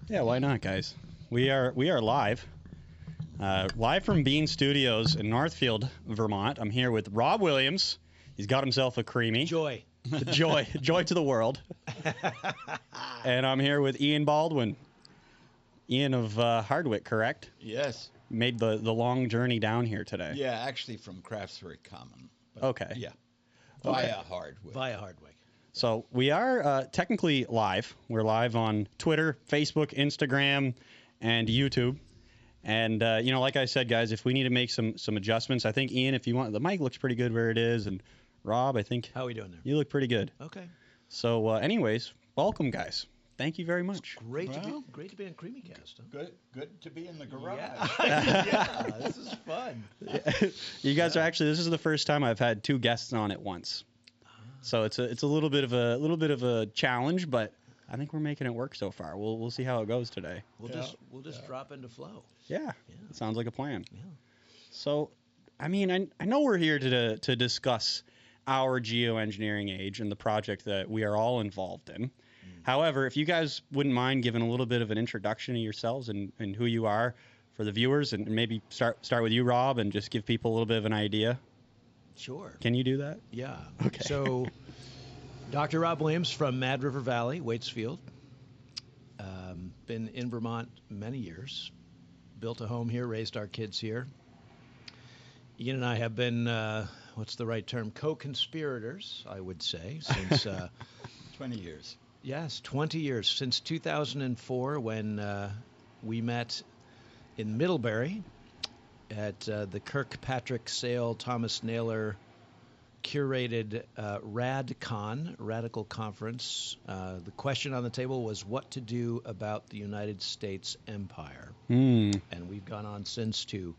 Yeah, why not, guys? We are live. Live from Bean Studios in Northfield, Vermont. I'm here with Rob Williams. He's got himself a Creemee. Joy. Joy to the world. And I'm here with Ian Baldwin. Ian of Hardwick, correct? Yes. Made the long journey down here today. Yeah, actually from Craftsbury Common. Okay. Yeah. Via Hardwick. Via Hardwick. So we are technically live. We're live on Twitter, Facebook, Instagram, and YouTube. And, like I said, guys, if we need to make some adjustments, I think, Ian, if you want, the mic looks pretty good where it is. And Rob, I think. How are we doing there? You look pretty good. Okay. So anyways, welcome, guys. Thank you very much. Great to be on Creemee Cast. Huh? Good to be in the garage. Yeah, this is fun. You guys are actually, this is the first time I've had two guests on at once. So it's a little bit of a challenge, but I think we're making it work so far. We'll see how it goes today. We'll just drop into flow. Yeah. It sounds like a plan. Yeah. So, I mean, I know we're here to discuss our geoengineering age and the project that we are all involved in. However, if you guys wouldn't mind giving a little bit of an introduction to yourselves and who you are for the viewers, and maybe start with you, Rob, and just give people a little bit of an idea. Sure. Can you do that? Yeah. Okay. So, Dr. Rob Williams from Mad River Valley, Waitsfield. Been in Vermont many years. Built a home here, raised our kids here. Ian and I have been, what's the right term, co-conspirators, I would say, since... 20 years. Yes, 20 years. Since 2004, when we met in Middlebury at the Kirkpatrick Sale Thomas Naylor curated RadCon, Radical Conference. The question on the table was what to do about the United States empire. And we've gone on since to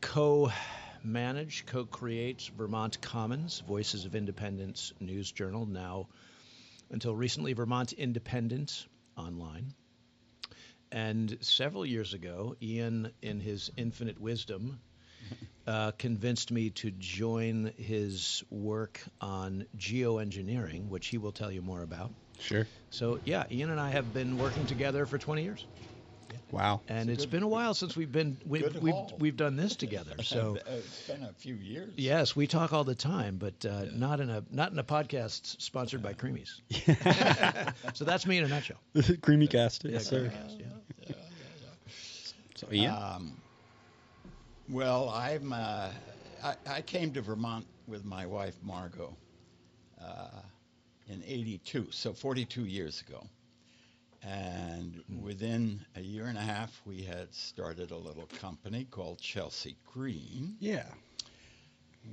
co-manage, co-create Vermont Commons, Voices of Independence news journal, now until recently Vermont Independent online. And several years ago, Ian, in his infinite wisdom, convinced me to join his work on geoengineering, which he will tell you more about. Sure. So, yeah, Ian and I have been working together for 20 years. Wow. And it's been a while since we've done this together. So it's been a few years. Yes, we talk all the time, but not in a podcast sponsored by Creemee's. So that's me in a nutshell. Creemee Cast. Yes, sir. Yeah. So Ian. Well, I came to Vermont with my wife Margot in '82, so 42 years ago. And within a year and a half, we had started a little company called Chelsea Green. Yeah.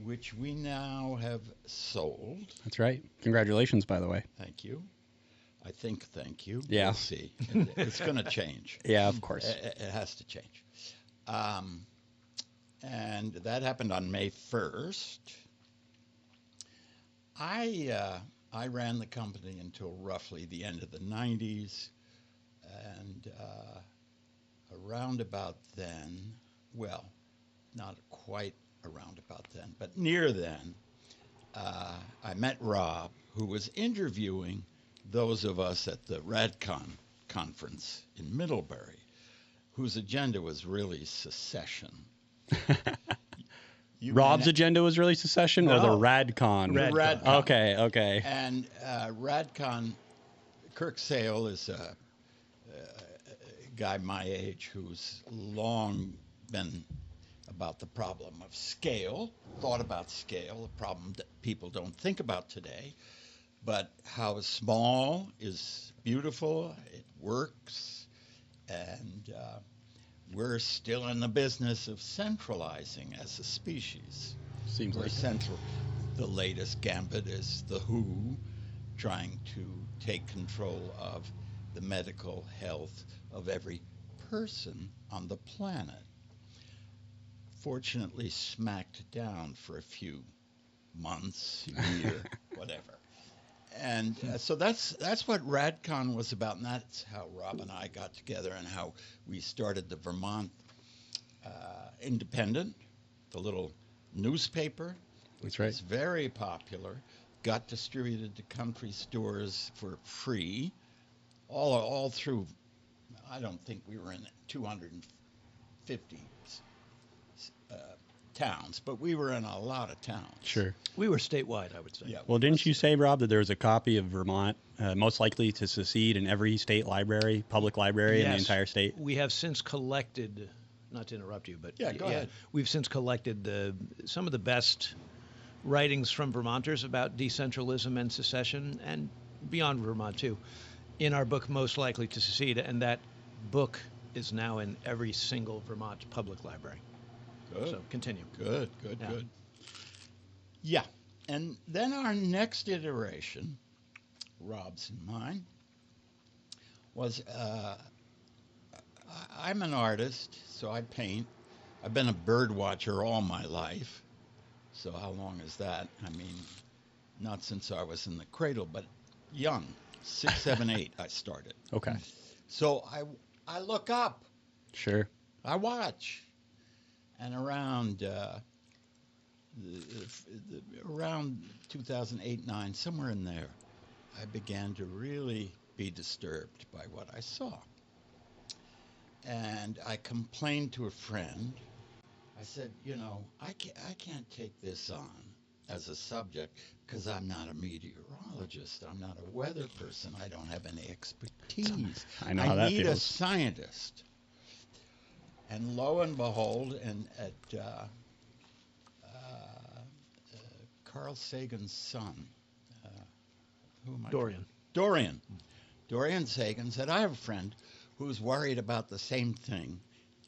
Which we now have sold. That's right. Congratulations, by the way. Thank you. Thank you. Yeah. We'll see. It's going to change. Yeah, of course. It has to change. And that happened on May 1st. I ran the company until roughly the end of the 90s. And around about then, well, not quite around about then, but near then, I met Rob, who was interviewing those of us at the RadCon conference in Middlebury, whose agenda was really secession. Rob's agenda was really secession, or the RadCon? RadCon. Okay. And RadCon, Kirk Sale is a guy my age who's long been about the problem of scale, thought about scale, a problem that people don't think about today, but how small is beautiful, it works, and we're still in the business of centralizing as a species. Seems we're like central. The latest gambit is the WHO trying to take control of the medical health of every person on the planet. Fortunately smacked down for a few months, year, whatever. And so that's what RadCon was about, and that's how Rob and I got together and how we started the Vermont Independent, the little newspaper, which was very popular, got distributed to country stores for free all through. I don't think we were in 250 towns, but we were in a lot of towns. Sure. We were statewide, I would say. Yeah. Well, didn't you say, Rob, that there was a copy of Vermont most likely to secede in every state library, public library in the Yes. entire state? We have since collected, not to interrupt you, but Yeah, go ahead. we've since collected some of the best writings from Vermonters about decentralism and secession, and beyond Vermont too, in our book Most Likely to Secede, and that book is now in every single Vermont public library. Good. So continue. Good. Yeah. Good. Yeah. And then our next iteration, Rob's and mine, was I'm an artist, so I paint. I've been a bird watcher all my life. So how long is that? I mean, not since I was in the cradle, but young, 6, 7, 8, I started. Okay. So I look up, Sure. I watch, and around around 2008-9, somewhere in there, I began to really be disturbed by what I saw, and I complained to a friend. I said, I can't take this on as a subject because I'm not a meteorologist. I'm not a weather person. I don't have any expertise. I know how that need a feels. scientist. And lo and behold, and at Carl Sagan's son, who am I? Dorian. Dorian Sagan said, I have a friend who's worried about the same thing,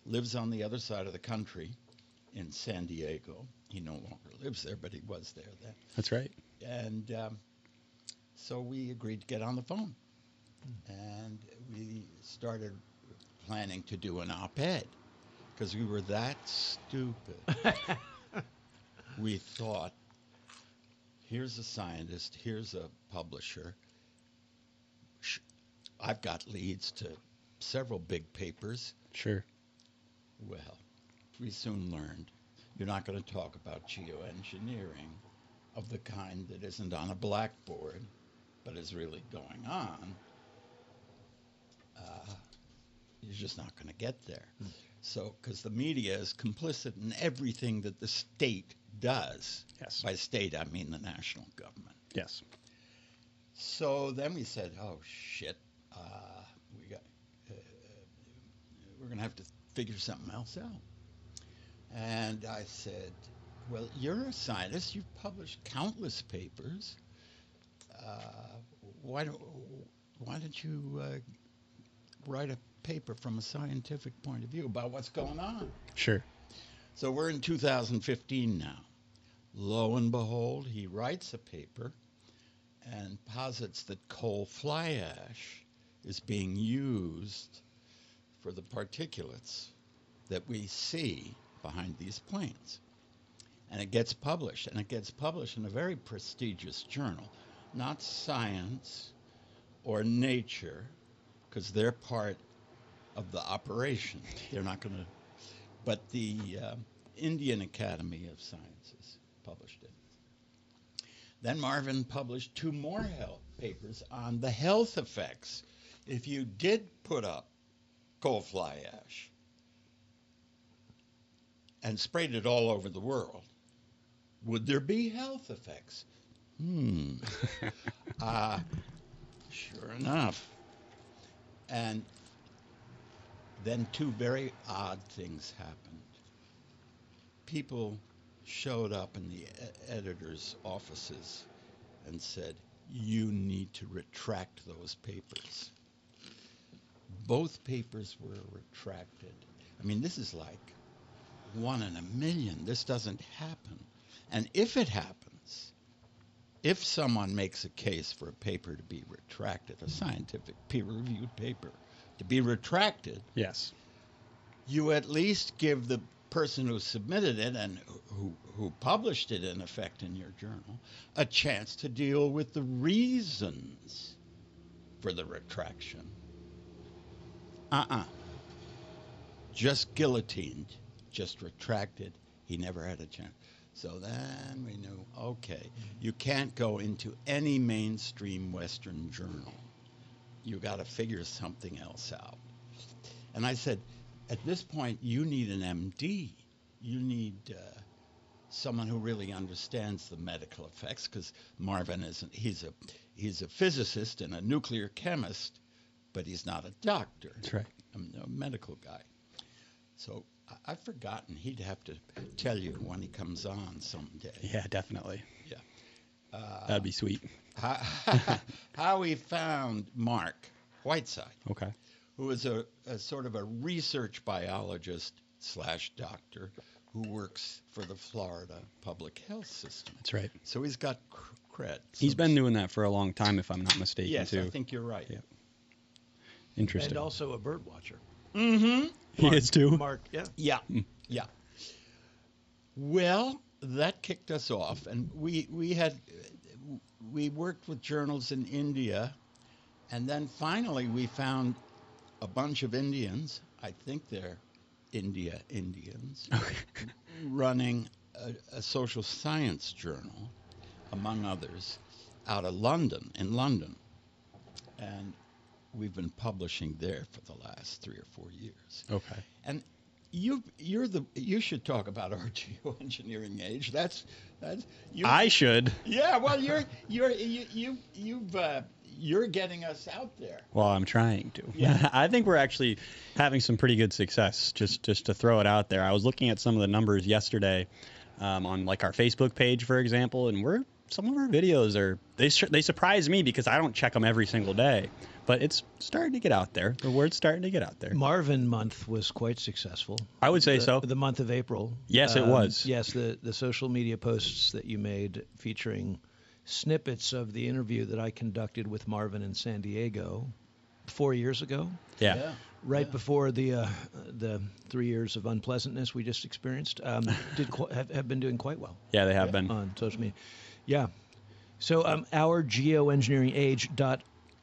lives on the other side of the country in San Diego. He no longer lives there, but he was there then. That's right. And so we agreed to get on the phone. And we started planning to do an op-ed because we were that stupid. We thought, here's a scientist, here's a publisher. I've got leads to several big papers. Sure. Well, we soon learned you're not going to talk about geoengineering of the kind that isn't on a blackboard, but is really going on. You're just not going to get there. So, because the media is complicit in everything that the state does. Yes. By state, I mean the national government. Yes. So then we said, oh, shit, we're going to have to figure something else out. And I said, well, you're a scientist. You've published countless papers. Why don't you write a paper from a scientific point of view about what's going on? Sure. So we're in 2015 now. Lo and behold, he writes a paper and posits that coal fly ash is being used for the particulates that we see behind these planes. And it gets published, and it gets published in a very prestigious journal, not Science or Nature, because they're part of the operation. They're not going to, but the Indian Academy of Sciences published it. Then Marvin published 2 more papers on the health effects if you did put up coal fly ash and sprayed it all over the world. Would there be health effects? Sure enough. And then 2 very odd things happened. People showed up in the editor's offices and said, you need to retract those papers. Both papers were retracted. I mean, this is like 1 in a million. This doesn't happen. And if it happens, if someone makes a case for a paper to be retracted, a scientific peer-reviewed paper to be retracted, Yes. you at least give the person who submitted it and who published it, in effect, in your journal, a chance to deal with the reasons for the retraction. Just guillotined, just retracted. He never had a chance. So then we knew, okay, you can't go into any mainstream Western journal You got to figure something else out. And I said, at this point, you need an MD. You need someone who really understands the medical effects, because Marvin isn't. He's a physicist and a nuclear chemist, but he's not a doctor. That's right. I'm a medical guy. So I've forgotten. He'd have to tell you when he comes on someday. Yeah, definitely. Yeah. That'd be sweet. How we found Mark Whiteside, Okay. who is a sort of a research biologist / doctor who works for the Florida public health system. That's right. So he's got cred. He's been doing that for a long time, if I'm not mistaken, yes, too. I think you're right. Yeah. Interesting. And also a bird watcher. Mm-hmm. He is too. Mark, yeah. Yeah, yeah. Well, that kicked us off, and we worked with journals in India, and then finally we found a bunch of Indians. I think they're Indians, running a social science journal, among others, out of London, in London, and we've been publishing there for the last 3 or 4 years. Okay. And you should talk about our geoengineering age. That's you. I should. Yeah, well, you're getting us out there. Well, I'm trying to. Yeah. I think we're actually having some pretty good success. Just to throw it out there, I was looking at some of the numbers yesterday on like our Facebook page, for example, and some of our videos are they surprise me because I don't check them every single day. But it's starting to get out there. The word's starting to get out there. Marvin month was quite successful. I would say so. The month of April. Yes, it was. Yes, the social media posts that you made featuring snippets of the interview that I conducted with Marvin in San Diego 4 years ago. Yeah. Right before the 3 years of unpleasantness we just experienced, have been doing quite well. Yeah, they have been. On social media. Yeah. So Our Geoengineering Age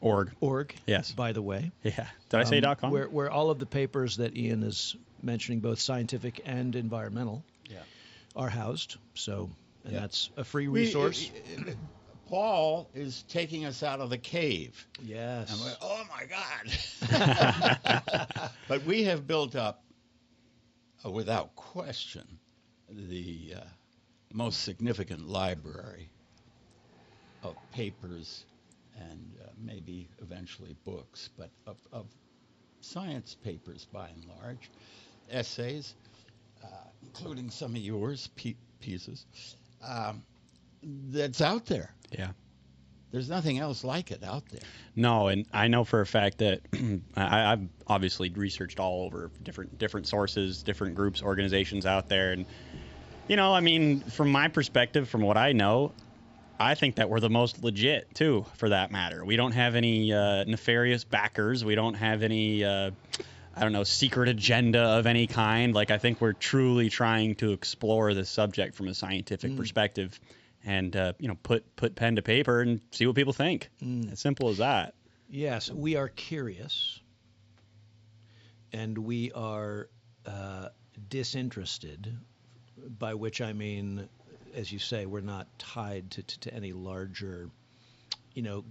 .org. Yes. By the way. Yeah. Did I say .com? Where all of the papers that Ian is mentioning, both scientific and environmental, are housed. So, and that's a free resource. Paul is taking us out of the cave. Yes. And we're, oh my God. But we have built up, without question, the most significant library of papers and maybe eventually books, but of science papers by and large, essays, including some of yours, pieces, that's out there. Yeah. There's nothing else like it out there. No, and I know for a fact that I've obviously researched all over different sources, different groups, organizations out there. And, I mean, from my perspective, from what I know, I think that we're the most legit, too, for that matter. We don't have any nefarious backers. We don't have any, secret agenda of any kind. Like, I think we're truly trying to explore this subject from a scientific perspective and, put pen to paper and see what people think. As simple as that. Yes, we are curious, and we are disinterested, by which I mean, as you say, we're not tied to any larger,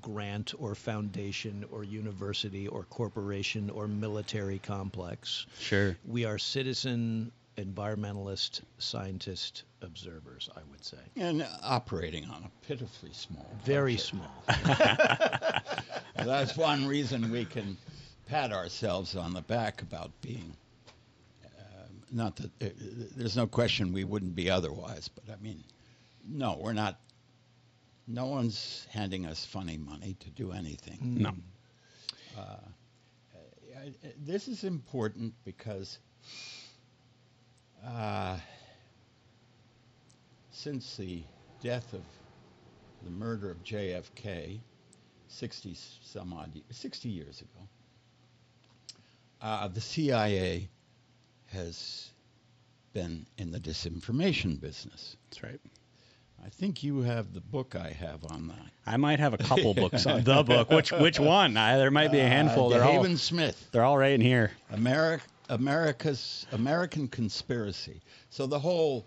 grant or foundation or university or corporation or military complex. Sure. We are citizen, environmentalist, scientist observers, I would say. And operating on a pitifully small budget. Very small. That's one reason we can pat ourselves on the back about being, not that there's no question we wouldn't be otherwise, but I mean, no, we're not. No one's handing us funny money to do anything. No. This is important because since the death of the murder of JFK 60 years ago, the CIA has been in the disinformation business. That's right. I think you have the book I have on that. I might have a couple books on the book. Which one? There might be a handful. Haven Smith. They're all right in here. American Conspiracy. So the whole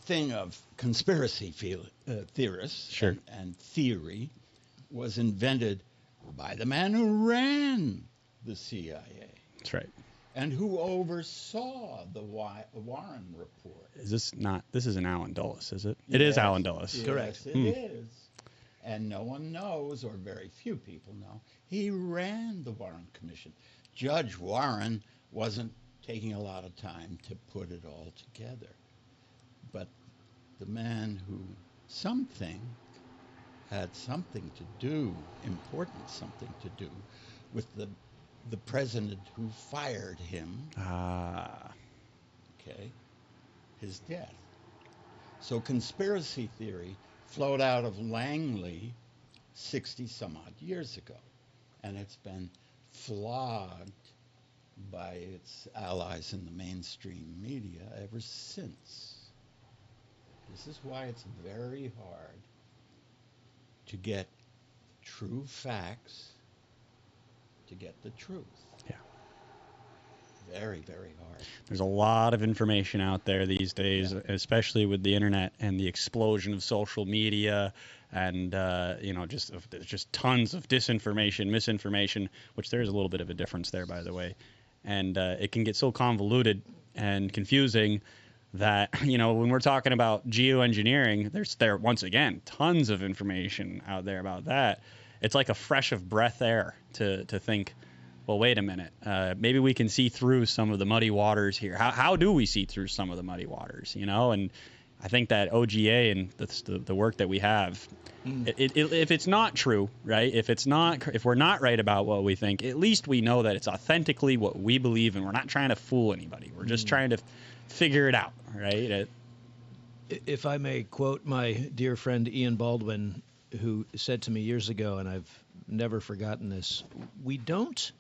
thing of conspiracy theorists Sure. and theory was invented by the man who ran the CIA That's right. and who oversaw the Warren report. This isn't Alan Dulles, is it? It is Alan Dulles. Yes, Correct. it is. And no one knows, or very few people know, he ran the Warren Commission. Judge Warren wasn't taking a lot of time to put it all together. But the man who some think had something to do, important something to do, with the president who fired him, okay, his death. So conspiracy theory flowed out of Langley 60 some odd years ago, and it's been flogged by its allies in the mainstream media ever since. This is why it's very hard to get true facts, to get the truth. Yeah. Very, very hard. There's a lot of information out there these days, especially with the internet and the explosion of social media, and just tons of disinformation, misinformation, which there is a little bit of a difference there, by the way. And it can get so convoluted and confusing that, when we're talking about geoengineering, there's once again tons of information out there about that. It's like a fresh of breath air to think, well, wait a minute, maybe we can see through some of the muddy waters here. How do we see through some of the muddy waters? And I think that OGA and the work that we have, if it's not true, right? If we're not right about what we think, at least we know that it's authentically what we believe, and we're not trying to fool anybody. We're just trying to figure it out, right? If I may quote my dear friend Ian Baldwin, who said to me years ago, and I've never forgotten this, we don't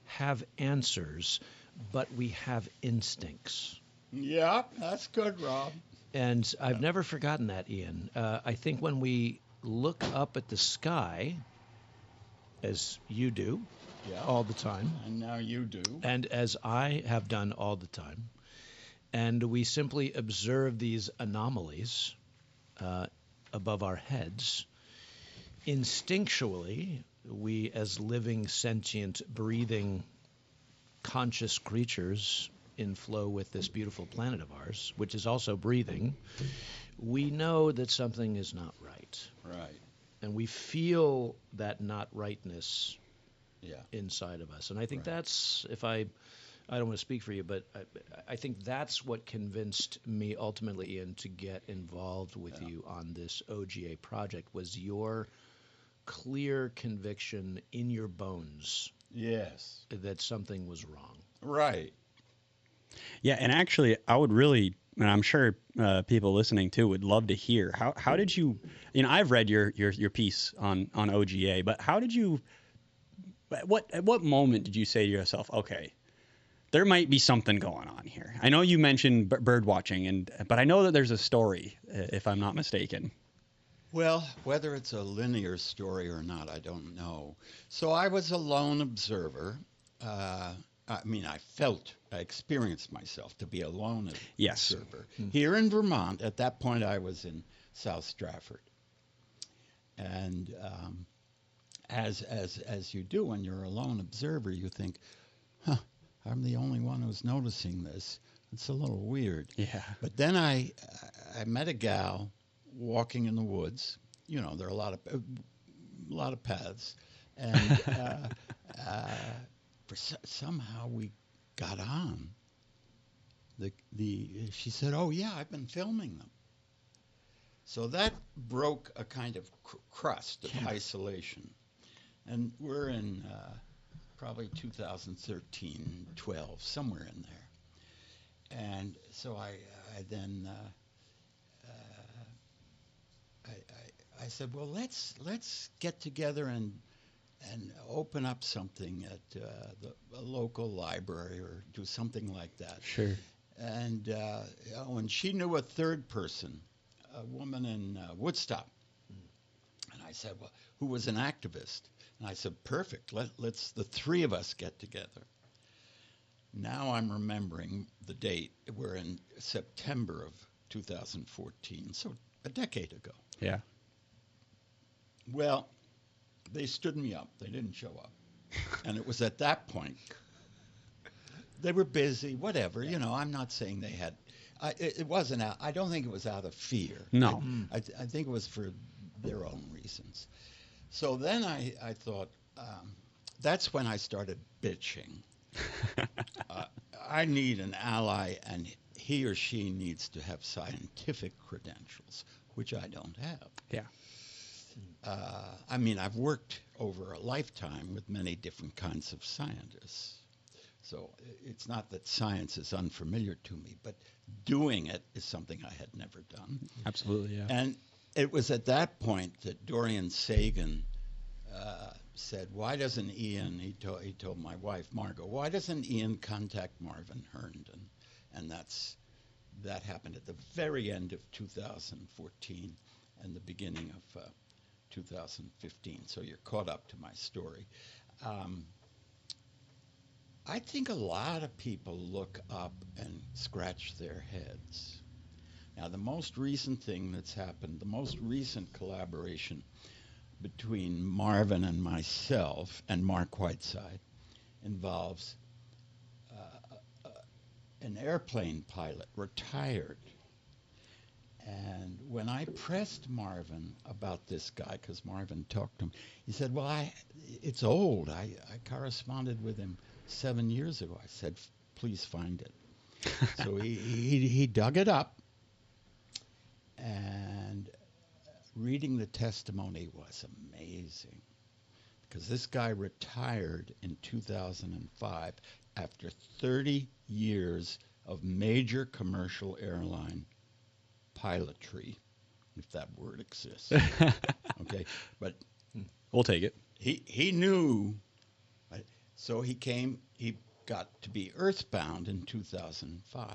have answers, but we have instincts. Yeah, that's good, Rob. And I've never forgotten that, Ian. I think when we look up at the sky, as you do all the time, and now you do, and as I have done all the time, and we simply observe these anomalies above our heads, instinctually, we as living, sentient, breathing, conscious creatures in flow with this beautiful planet of ours, which is also breathing, we know that something is not right. Right. And we feel that not rightness inside of us. And I think that's, I don't want to speak for you, but I think that's what convinced me ultimately, Ian, to get involved with you on this OGA project, was your clear conviction in your bones that something was wrong. Right. Yeah, and actually, I would really, and I'm sure people listening too would love to hear, how did you, I've read your piece on OGA, but how did you, at what moment did you say to yourself, okay, there might be something going on here? I know you mentioned bird watching, but I know that there's a story, if I'm not mistaken. Well, whether it's a linear story or not, I don't know. So I was a lone observer. I experienced myself to be a lone observer. Here in Vermont, at that point I was in South Stratford. And as you do when you're a lone observer, you think, I'm the only one who's noticing this. It's a little weird. Yeah. But then I met a gal walking in the woods. There are a lot of paths, and somehow we got on. She said, "Oh yeah, I've been filming them." So that broke a kind of crust of isolation, and we're in probably 2013, 12, somewhere in there. And so I then I said, well, let's get together and open up something at a local library or do something like that. Sure. And and she knew a third person, a woman in Woodstock. And I said, well, who was an activist? And I said, perfect. Let's the three of us get together. Now I'm remembering the date. We're in September of 2014, so a decade ago. Yeah. Well, they stood me up. They didn't show up. And it was at that point, they were busy, whatever. You know, I'm not saying they had, it wasn't out, I don't think it was out of fear. No. I think it was for their own reasons. So then I thought, that's when I started bitching. I need an ally, and he or she needs to have scientific credentials, which I don't have. Yeah. I mean, I've worked over a lifetime with many different kinds of scientists. So it's not that science is unfamiliar to me, but doing it is something I had never done. Absolutely, yeah. And it was at that point that Dorian Sagan said, why doesn't Ian, he told my wife, Margot, why doesn't Ian contact Marvin Herndon? And that happened at the very end of 2014 and the beginning of 2015. So you're caught up to my story. I think a lot of people look up and scratch their heads. Now, the most recent thing that's happened, the most recent collaboration between Marvin and myself and Mark Whiteside involves an airplane pilot, retired. And when I pressed Marvin about this guy, because Marvin talked to him, he said, well, it's old. I corresponded with him 7 years ago. I said, please find it. So he dug it up, and reading the testimony was amazing, because this guy retired in 2005 after 30 years of major commercial airline pilotry, if that word exists. Okay, but We'll take it. he knew. So he got to be earthbound in 2005.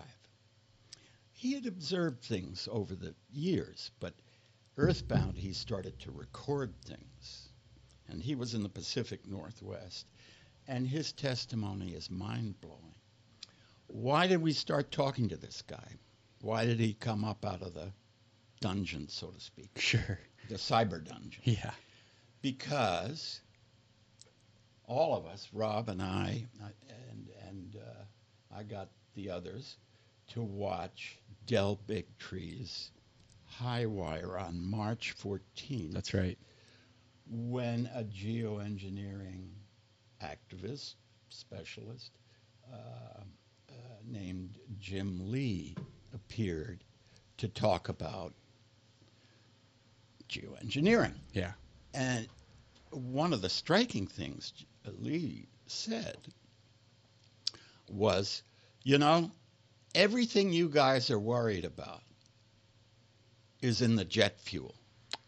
He had observed things over the years, but earthbound, he started to record things. And he was in the Pacific Northwest. And his testimony is mind-blowing. Why did we start talking to this guy? Why did he come up out of the dungeon, so to speak? Sure. The cyber dungeon. Yeah. Because all of us, Rob and I got the others, to watch Del Bigtree's High Wire on March 14th. That's right. When a geoengineering activist, specialist, named Jim Lee appeared to talk about geoengineering. Yeah. And one of the striking things Lee said was, you know, everything you guys are worried about is in the jet fuel.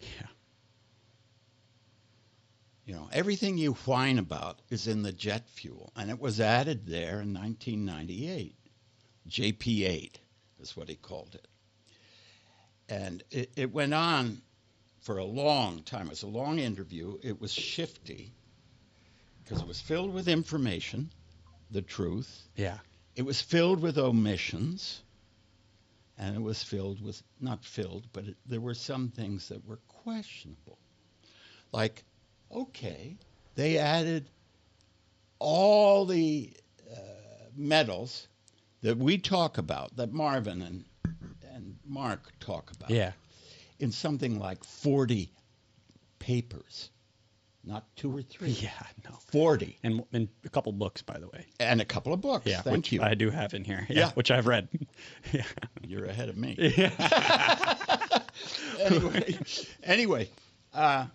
Yeah. You know, everything you whine about is in the jet fuel. And it was added there in 1998. JP8 is what he called it. And it went on for a long time. It was a long interview. It was shifty because it was filled with information, the truth. Yeah. It was filled with omissions. And it was filled with, not filled, but there were some things that were questionable. Like, okay, they added all the metals that we talk about, that Marvin and Mark talk about, Yeah. in something like 40 papers, not 2 or 3. Yeah. No. 40. And a couple books, by the way. And a couple of books. Yeah. Thank which you. I do have in here. Yeah. Which I've read. Yeah. You're ahead of me. Yeah. Anyway, I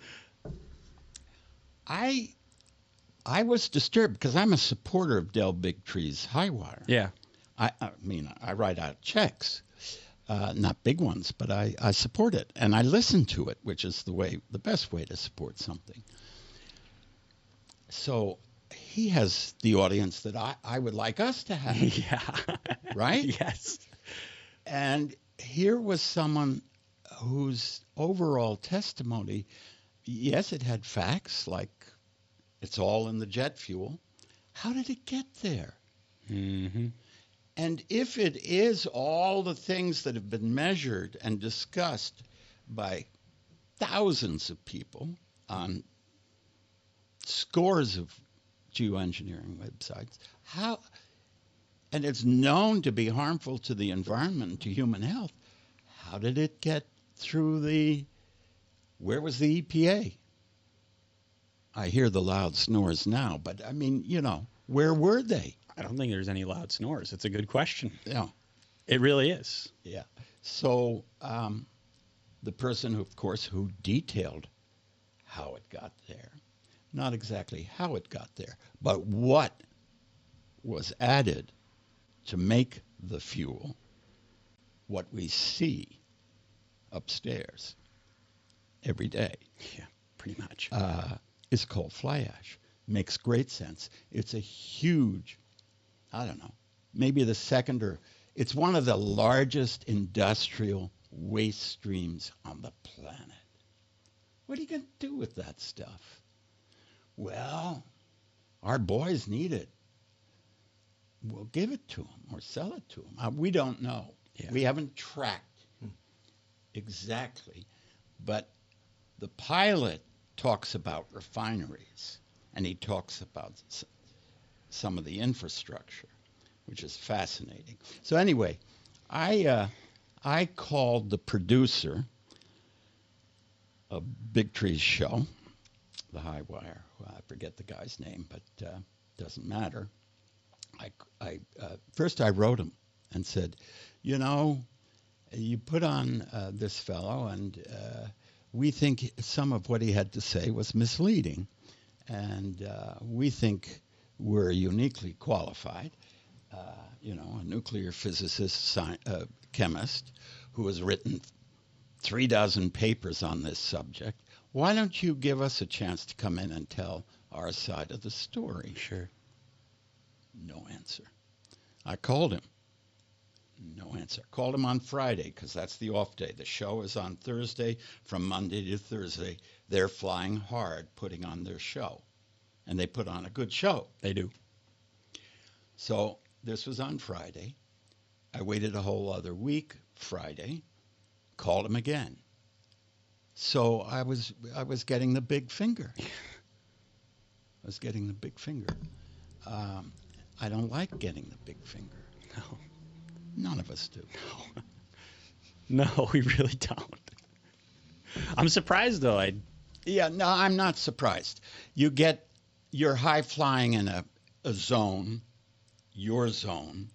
was disturbed because I'm a supporter of Del Bigtree's High Wire. Yeah. I mean, I write out checks, not big ones, but I support it and I listen to it, which is the best way to support something. So he has the audience that I would like us to have. Yeah. Right? Yes. And here was someone whose overall testimony, yes, it had facts like it's all in the jet fuel. How did it get there? Mm-hmm. And if it is all the things that have been measured and discussed by thousands of people on scores of geoengineering websites. And it's known to be harmful to the environment and to human health. How did it get through where was the EPA? I hear the loud snores now, but I mean, where were they? I don't think there's any loud snores. It's a good question. Yeah. It really is. Yeah. So the person, of course, who detailed how it got there, not exactly how it got there, but what was added to make the fuel what we see upstairs every day. Yeah, pretty much. Is called fly ash. Makes great sense. It's a huge, I don't know, maybe the second it's one of the largest industrial waste streams on the planet. What are you going to do with that stuff? Well, our boys need it. We'll give it to them or sell it to them. We don't know. Yeah. We haven't tracked exactly. But the pilot talks about refineries, and he talks about some of the infrastructure, which is fascinating. So anyway, I called the producer of Big Tree's show, The High Wire. Well, I forget the guy's name, but doesn't matter. First I wrote him and said, you put on this fellow, and we think some of what he had to say was misleading, and we think we're uniquely qualified. A nuclear physicist, chemist, who has written 36 papers on this subject. Why don't you give us a chance to come in and tell our side of the story? Sure. No answer. I called him. No answer. Called him on Friday because that's the off day. The show is on Thursday. From Monday to Thursday, they're flying hard putting on their show. And they put on a good show. They do. So this was on Friday. I waited a whole other week. Friday, called him again. So I was getting the big finger. I was getting the big finger. I don't like getting the big finger. No. None of us do. No, we really don't. I'm surprised, though. No, I'm not surprised. You're high flying in a zone, your zone.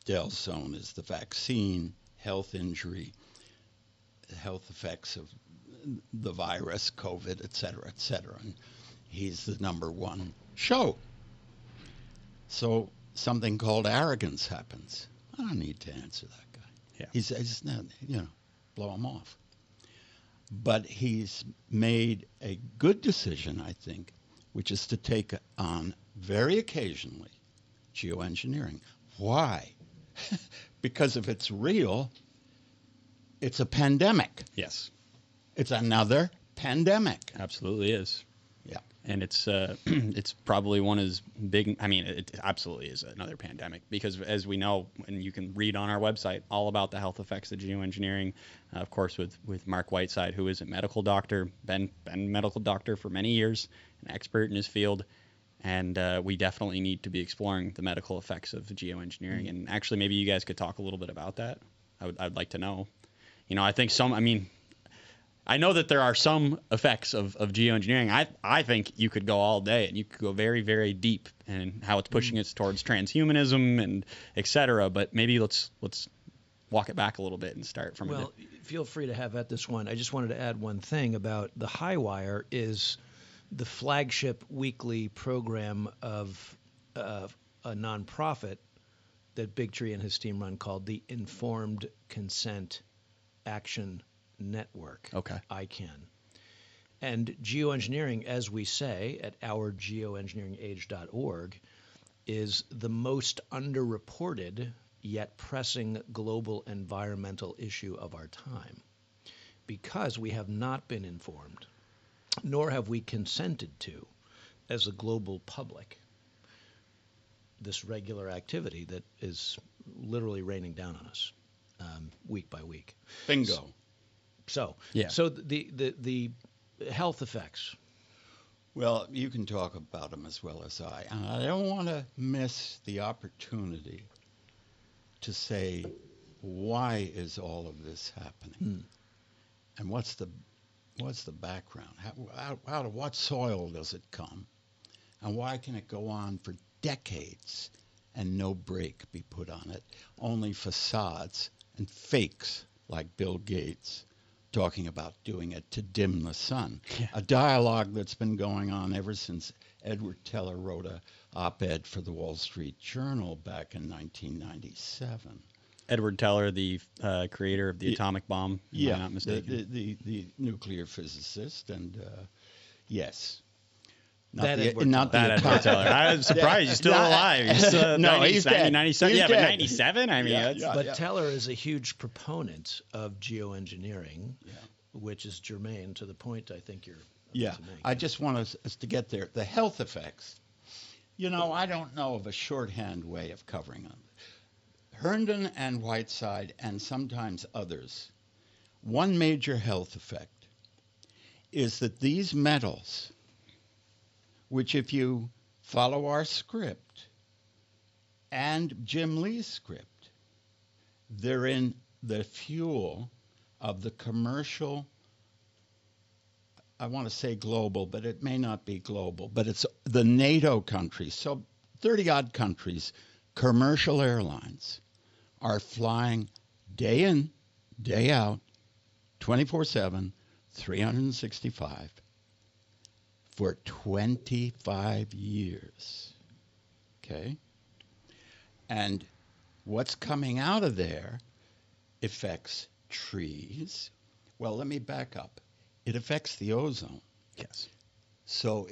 Dell's zone is the vaccine, health injury, health effects of the virus, COVID, et cetera, et cetera. And he's the number one show. So something called arrogance happens. I don't need to answer that guy. Yeah. He's not, blow him off. But he's made a good decision, I think, which is to take on very occasionally geoengineering. Why? Because if it's real, it's a pandemic. Yes. It's another pandemic. Absolutely is. Yeah. And it's it's probably one as big. I mean, it absolutely is another pandemic because, as we know, and you can read on our website all about the health effects of geoengineering. Of course, with Mark Whiteside, who is a medical doctor, been a medical doctor for many years, an expert in his field, and we definitely need to be exploring the medical effects of geoengineering. And actually, maybe you guys could talk a little bit about that. I'd like to know. I think I know that there are some effects of geoengineering. I think you could go all day and you could go very, very deep in how it's pushing us towards transhumanism and et cetera. But maybe let's walk it back a little bit and start from Well, feel free to have at this one. I just wanted to add one thing about the High Wire is the flagship weekly program of a nonprofit that Big Tree and his team run called the Informed Consent Action Network. Okay. ICANN. And geoengineering, as we say at Our Geoengineering Age.org, is the most underreported yet pressing global environmental issue of our time because we have not been informed, nor have we consented to, as a global public, this regular activity that is literally raining down on us week by week. Bingo. So Yeah. So the health effects. Well, you can talk about them as well as I. And I don't want to miss the opportunity to say, why is all of this happening? And what's the background? Out of what soil does it come? And why can it go on for decades and no brake be put on it? Only facades and fakes like Bill Gates talking about doing it to dim the sun. Yeah. A dialogue that's been going on ever since Edward Teller wrote a op-ed for the Wall Street Journal back in 1997. Edward Teller, the creator of the atomic bomb, am I not mistaken? The nuclear physicist, and yes. Edward Teller. I was surprised he's still alive. He's still he's dead. 97. He's but dead. 97? I mean, But Teller is a huge proponent of geoengineering, which is germane to the point I think you're about to make. I just want us to get there. The health effects. I don't know of a shorthand way of covering them. Herndon and Whiteside, and sometimes others, one major health effect is that these metals, which if you follow our script and Jim Lee's script, they're in the fuel of the commercial, I want to say global, but it may not be global, but it's the NATO countries. So 30-odd countries, commercial airlines are flying day in, day out, 24/7, 365. For 25 years, okay? And what's coming out of there affects trees. Well, let me back up. It affects the ozone. Yes. So,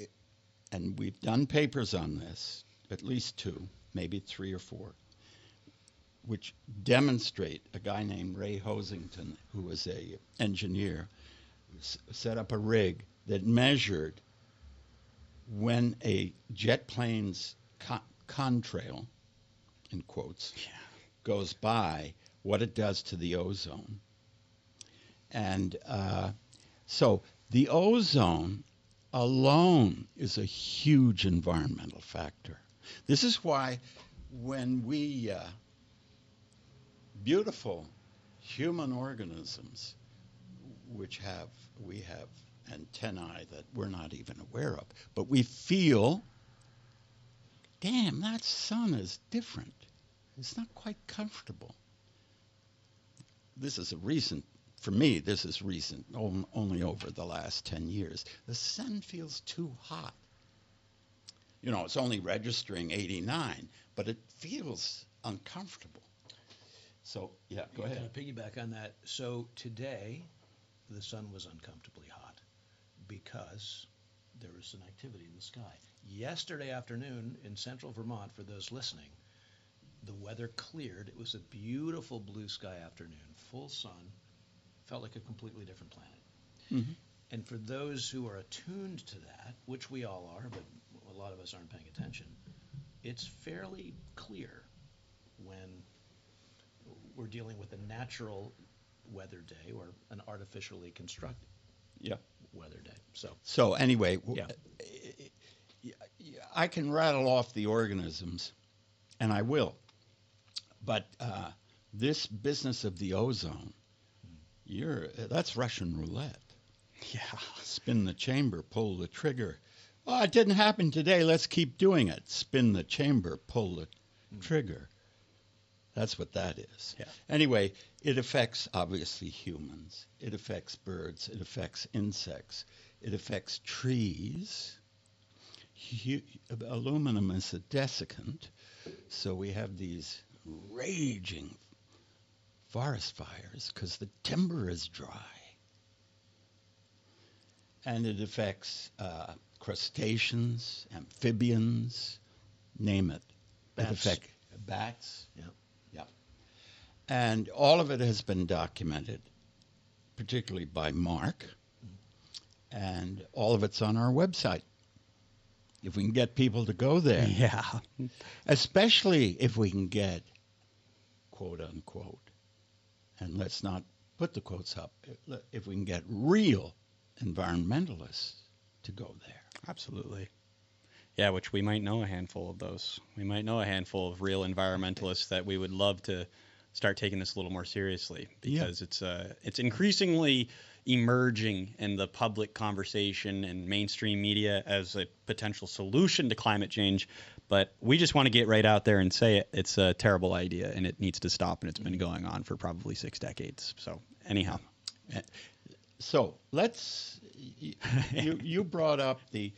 and we've done papers on this, at least 2, maybe 3 or 4, which demonstrate a guy named Ray Hosington, who was a engineer, set up a rig that measured when a jet plane's contrail, in quotes, goes by, what it does to the ozone. And so the ozone alone is a huge environmental factor. This is why when we, beautiful human organisms, which we have antennae that we're not even aware of, but we feel, damn, that sun is different. It's not quite comfortable. This is for me, this is recent, only over the last 10 years. The sun feels too hot. It's only registering 89, but it feels uncomfortable. So, yeah, go ahead. Kind of piggyback on that. So today, the sun was uncomfortably hot because there was an activity in the sky. Yesterday afternoon in central Vermont, for those listening, the weather cleared. It was a beautiful blue sky afternoon, full sun, felt like a completely different planet. Mm-hmm. And for those who are attuned to that, which we all are, but a lot of us aren't paying attention, it's fairly clear when we're dealing with a natural weather day or an artificially constructed weather day. So anyway, I can rattle off the organisms, and I will. But this business of the ozone, that's Russian roulette. Yeah. Spin the chamber, pull the trigger. Oh, it didn't happen today. Let's keep doing it. Spin the chamber, pull the trigger. That's what that is. Yeah. Anyway, it affects, obviously, humans. It affects birds. It affects insects. It affects trees. Aluminum is a desiccant, so we have these raging forest fires because the timber is dry. And it affects crustaceans, amphibians, name it. Bats. It affects bats. Yeah. And all of it has been documented, particularly by Mark, and all of it's on our website. If we can get people to go there. Yeah. Especially if we can get, quote unquote, and let's not put the quotes up, if we can get real environmentalists to go there. Absolutely. Yeah, which we might know a handful of those. We might know a handful of real environmentalists that we would love to start taking this a little more seriously, because it's increasingly emerging in the public conversation and mainstream media as a potential solution to climate change. But we just want to get right out there and say it's a terrible idea and it needs to stop, and it's been going on for probably 6 decades. So anyhow. So you brought up the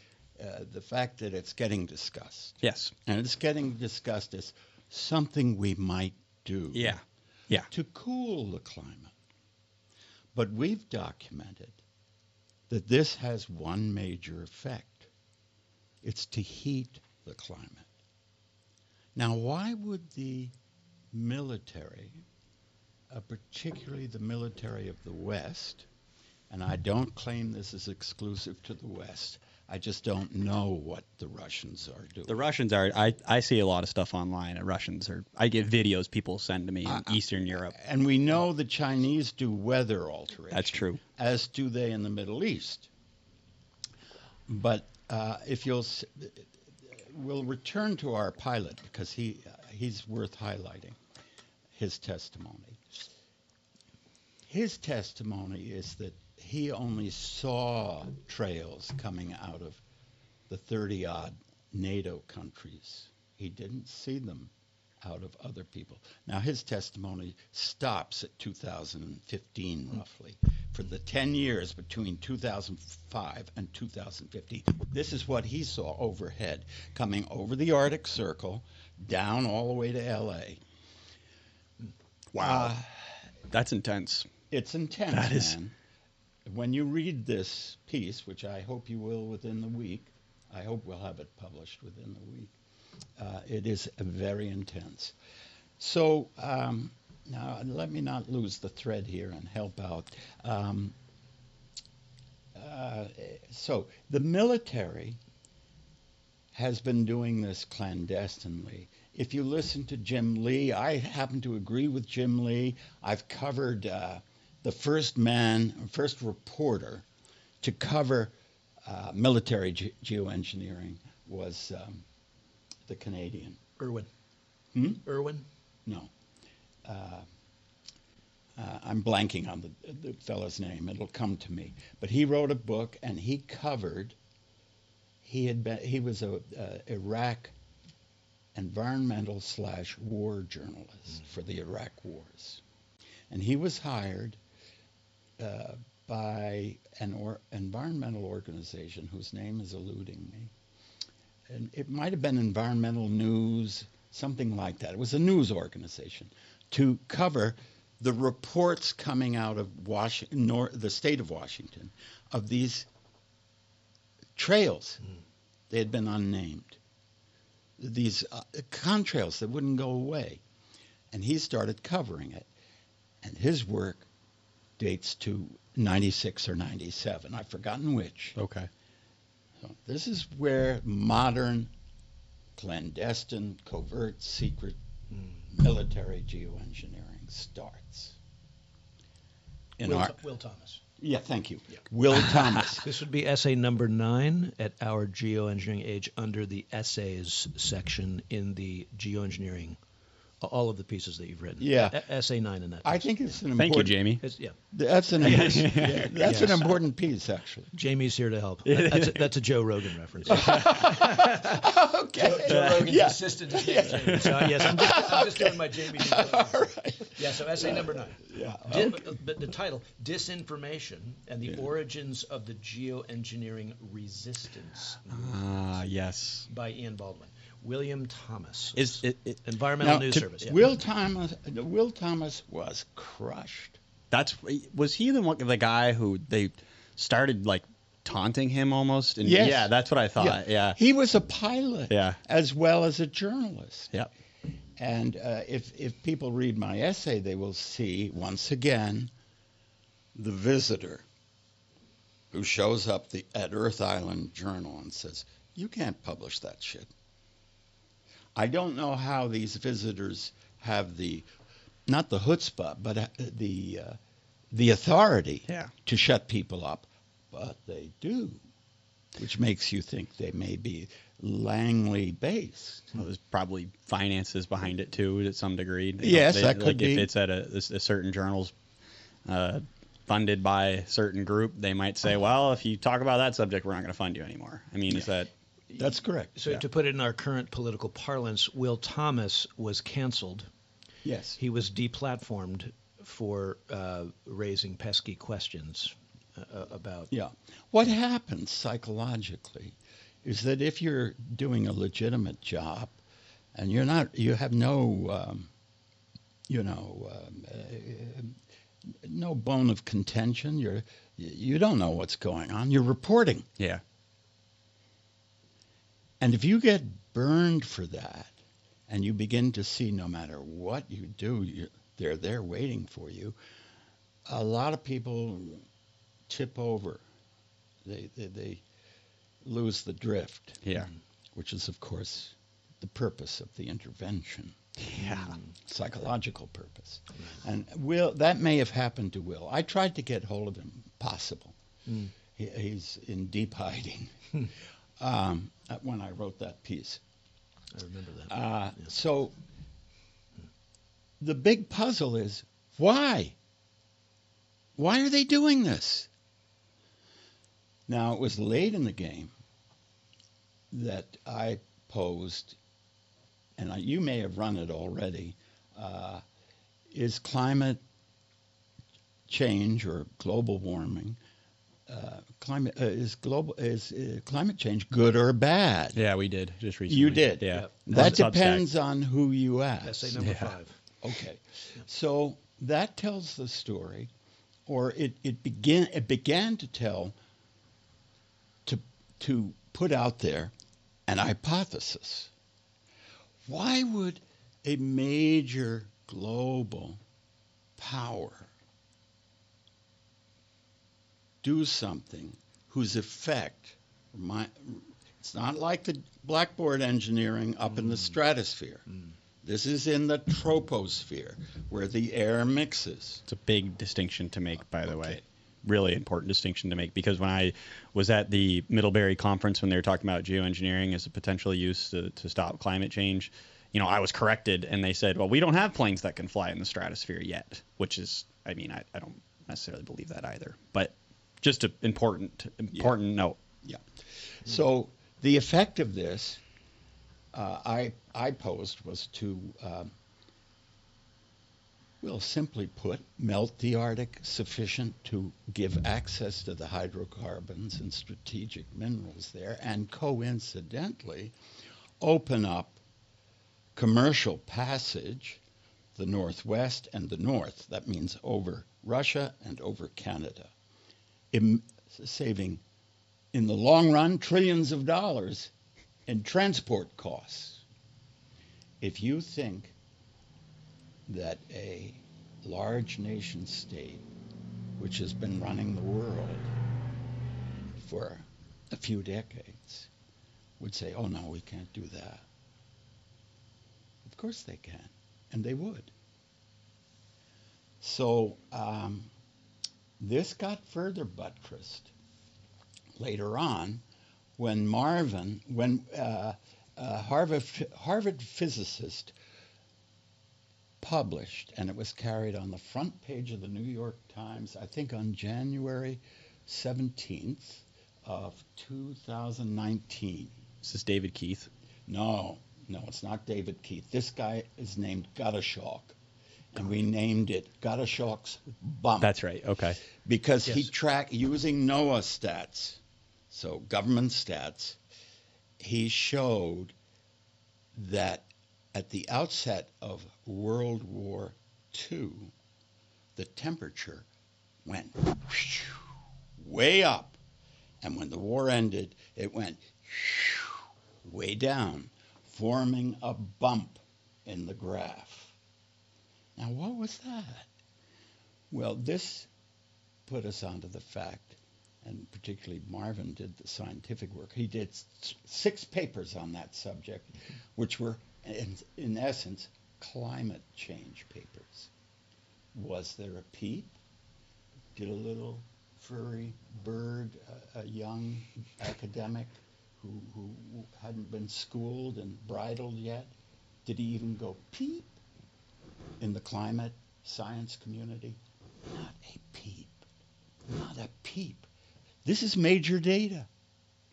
fact that it's getting discussed. Yes. And it's getting discussed as something we might do. Yeah. To cool the climate. But we've documented that this has one major effect. It's to heat the climate. Now, why would the military, particularly the military of the West, and I don't claim this is exclusive to the West, I just don't know what the Russians are doing. The Russians are, I see a lot of stuff online. I get videos people send to me in Eastern Europe. And we know the Chinese do weather alteration. That's true. As do they in the Middle East. But we'll return to our pilot, because he's worth highlighting, his testimony. His testimony is that he only saw trails coming out of the 30-odd NATO countries. He didn't see them out of other people. Now, his testimony stops at 2015, roughly. For the 10 years between 2005 and 2015, this is what he saw overhead, coming over the Arctic Circle, down all the way to L.A. Wow. That's intense. It's intense, That is. man. When you read this piece, which I hope you will within the week, I hope we'll have it published within the week, it is very intense. So now let me not lose the thread here and help out. So the military has been doing this clandestinely. If you listen to Jim Lee, I happen to agree with Jim Lee. I've covered the first reporter to cover military geoengineering was the Canadian. Irwin. Irwin? No. I'm blanking on the fellow's name. It'll come to me. But he wrote a book, and he covered. He was a Iraq environmental/war journalist for the Iraq wars, and he was hired by an environmental organization whose name is eluding me. And it might have been Environmental News, something like that. It was a news organization to cover the reports coming out of the state of Washington of these trails. They had been unnamed. These contrails that wouldn't go away. And he started covering it. And his work dates to 96 or 97. I've forgotten which. Okay. So this is where modern, clandestine, covert, secret military geoengineering starts. Will Thomas. Yeah, thank you. Yeah. Will Thomas. This would be essay number 9 at Our Geoengineering Age under the essays section in the geoengineering, all of the pieces that you've written. Yeah. Essay 9 in that piece. I think it's an important... Thank you, Jamie. That's an an important piece, actually. Jamie's here to help. That's a Joe Rogan reference. Okay. Joe Rogan's assistant to Jamie. So, yes, I'm just doing my Jamie. All right. Yeah, so essay number 9. Yeah. But the title, Disinformation and the Origins of the Geoengineering Resistance. Yes. By Ian Baldwin. William Thomas. Is it Environmental News Service. Yeah. Will Thomas was crushed. Was he the guy who they started like taunting him almost? And Yes. Yeah, that's what I thought. Yeah. He was a pilot. Yeah. As well as a journalist. Yeah. And if people read my essay, they will see, once again, the visitor who shows up at Earth Island Journal and says, you can't publish that shit. I don't know how these visitors have not the chutzpah, but the authority to shut people up, but they do. which makes you think they may be Langley based. Well, there's probably finances behind it too, to some degree. Yes, that could be. If it's at a certain journal's funded by a certain group, they might say, well, if you talk about that subject, we're not going to fund you anymore. I mean, is that... That's correct. So to put it in our current political parlance, Will Thomas was canceled. Yes. He was deplatformed for raising pesky questions about... Yeah. What happens psychologically is that if you're doing a legitimate job and you have no, no bone of contention, you don't know what's going on, you're reporting. Yeah. And if you get burned for that and you begin to see no matter what you do, they're there waiting for you, a lot of people tip over. They lose the drift. Yeah. Which is, of course, the purpose of the intervention. Yeah. Psychological purpose. And that may have happened to Will. I tried to get hold of him. Possible. He's in deep hiding. When I wrote that piece. I remember that. So the big puzzle is, why? Why are they doing this? Now, it was late in the game that I posed, and you may have run it already, is climate change or global warming, is climate change good or bad? Yeah, we did just recently. You did? Yeah. That depends on who you ask. Essay number 5. Okay. So that tells the story, or it began to tell, to put out there an hypothesis. Why would a major global power do something whose effect, it's not like the blackboard engineering up in the stratosphere. This is in the troposphere, where the air mixes. It's a big distinction to make, by the way. Really important distinction to make, because when I was at the Middlebury conference when they were talking about geoengineering as a potential use to stop climate change, I was corrected, and they said, well, we don't have planes that can fly in the stratosphere yet, which is, I don't necessarily believe that either. But just an important note. Yeah. So the effect of this, I posed, was to, simply put, melt the Arctic sufficient to give access to the hydrocarbons and strategic minerals there, and coincidentally open up commercial passage, the Northwest and the North. That means over Russia and over Canada, saving, in the long run, trillions of dollars in transport costs. If you think that a large nation state, which has been running the world for a few decades, would say, oh, no, we can't do that. Of course they can, and they would. So this got further buttressed later on when Harvard physicist published, and it was carried on the front page of the New York Times, I think on January 17th of 2019. Is this David Keith? No, it's not David Keith. This guy is named Gottschalk, and we named it Gottschalk's Bump. That's right, okay. Because he tracked, using NOAA stats, so government stats, he showed that at the outset of World War II, the temperature went way up. And when the war ended, it went way down, forming a bump in the graph. Now, what was that? Well, this put us onto the fact, and particularly Marvin did the scientific work. He did 6 papers on that subject, which were, in essence, climate change papers. Was there a peep? Did a little furry bird, a young academic who hadn't been schooled and bridled yet? Did he even go peep in the climate science community? Not a peep. Not a peep. This is major data.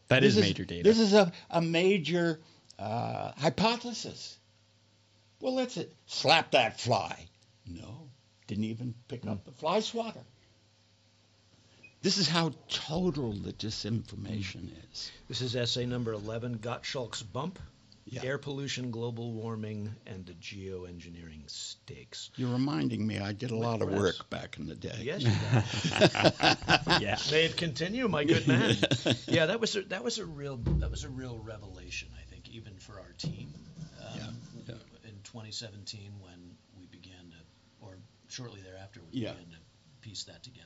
That is major data. This is a major hypothesis. Well, let's slap that fly. No, didn't even pick up the fly swatter. This is how total the disinformation is. This is essay number 11, Gottschalk's Bump, Yeah. Air Pollution, Global Warming, and the Geoengineering Stakes. You're reminding me I did a lot of work back in the day. Yes, you did. Yeah. May it continue, my good man. Yeah, that was a real revelation, I think, even for our team. In 2017, when we began to, or shortly thereafter, we began to piece that together.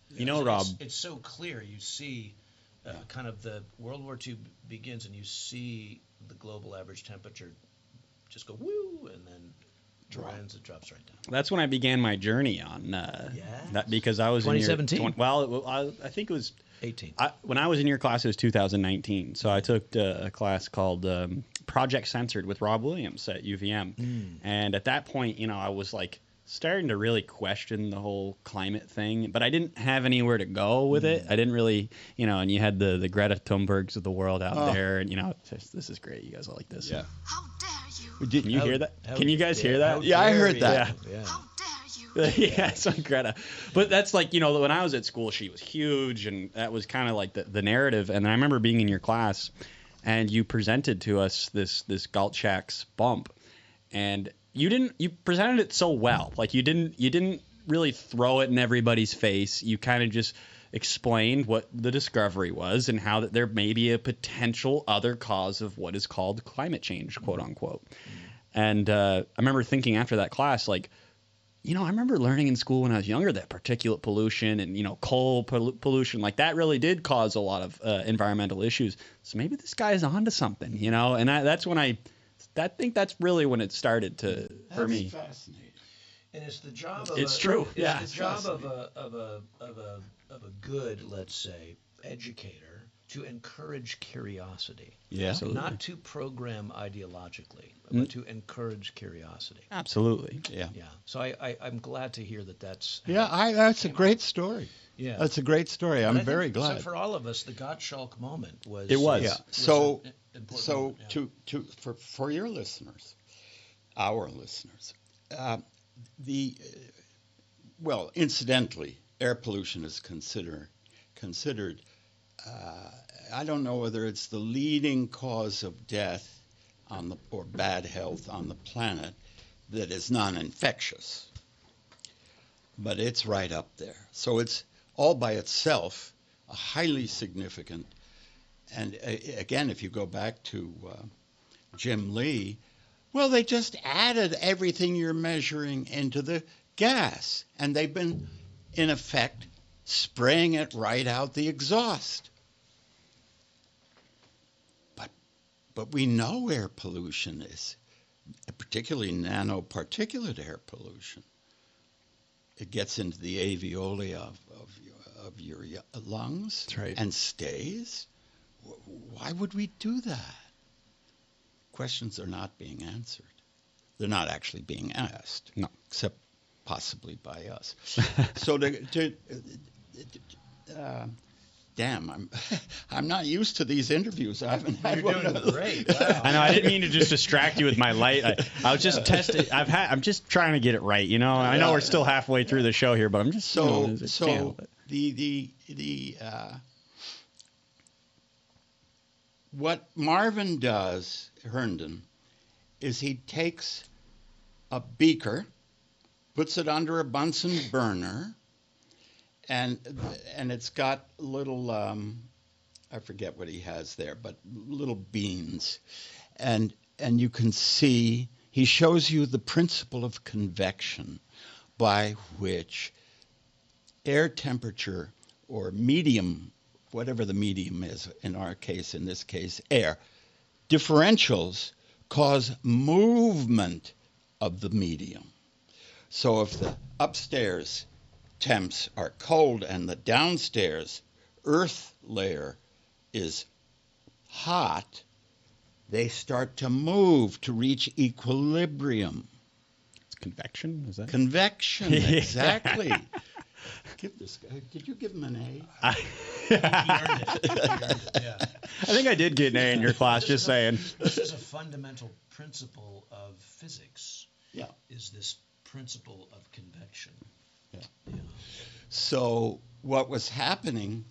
You know, Rob, it's so clear. You see, kind of the World War II begins, and you see the global average temperature just go woo, and then it drops right down. that's when I began my journey on that, because I was 2017. in your I think it was 18. when I was in your class, it was 2019. So I took a class called Project Censored with Rob Williams at UVM. And at that point, I was like starting to really question the whole climate thing, but I didn't have anywhere to go with it. I didn't really, and you had the Greta Thunbergs of the world out there, and this is great. You guys all like this. Yeah. How dare you? Did Can you hear that? Can you guys hear that? Yeah, I heard that. Yeah. How dare you? Yeah, it's on Greta. But that's like, when I was at school, she was huge, and that was kind of like the narrative. And I remember being in your class, and you presented to us this Gottschalk's Bump, and you presented it so well. Like you didn't really throw it in everybody's face. You kind of just explained what the discovery was and how that there may be a potential other cause of what is called climate change, quote unquote. And I remember thinking after that class, like, I remember learning in school when I was younger that particulate pollution and, coal pollution, like that really did cause a lot of environmental issues. So maybe this guy is onto something, and that's when I think that's really when it started for me. That's fascinating. And it's the job of It's true. Yeah. It's the job of a good, let's say, educator to encourage curiosity. Yeah. Absolutely. Not to program ideologically, but to encourage curiosity. Absolutely. Yeah. Yeah. So I'm glad to hear that that's That's a great story. Yeah. That's a great story. I'm very glad. So for all of us, the Gottschalk moment was. It was. Yeah. So an important so moment, yeah. for your listeners, our listeners, incidentally, air pollution is considered. I don't know whether it's the leading cause of death or bad health on the planet that is non-infectious, but it's right up there. So it's all by itself a highly significant. And again, if you go back to Jim Lee, well, they just added everything you're measuring into the gas, and they've been, in effect, spraying it right out the exhaust. But we know air pollution is, particularly nanoparticulate air pollution. It gets into the alveoli of your lungs. That's right. And stays. Why would we do that? Questions are not being answered. They're not actually being asked. No. Except possibly by us. So I'm not used to these interviews. I haven't had You're one doing of those. great. Wow. I know. I didn't mean to just distract you with my light. I was just testing. I'm just trying to get it right. I know we're still halfway through the show here, but I'm just what Marvin does, Herndon, is he takes a beaker, puts it under a Bunsen burner, and it's got little I forget what he has there, but little beans, and you can see he shows you the principle of convection by which air temperature or medium, whatever the medium is in this case air, differentials cause movement of the medium. So if the upstairs temps are cold and the downstairs earth layer is hot, they start to move to reach equilibrium. It's convection, is that? Convection, exactly. Give this guy. Did you give him an A? He earned it. Yeah. I think I did get an A in your class, just saying. This is a fundamental principle of physics. Yeah. Is this principle of convection? Yeah. So what was happening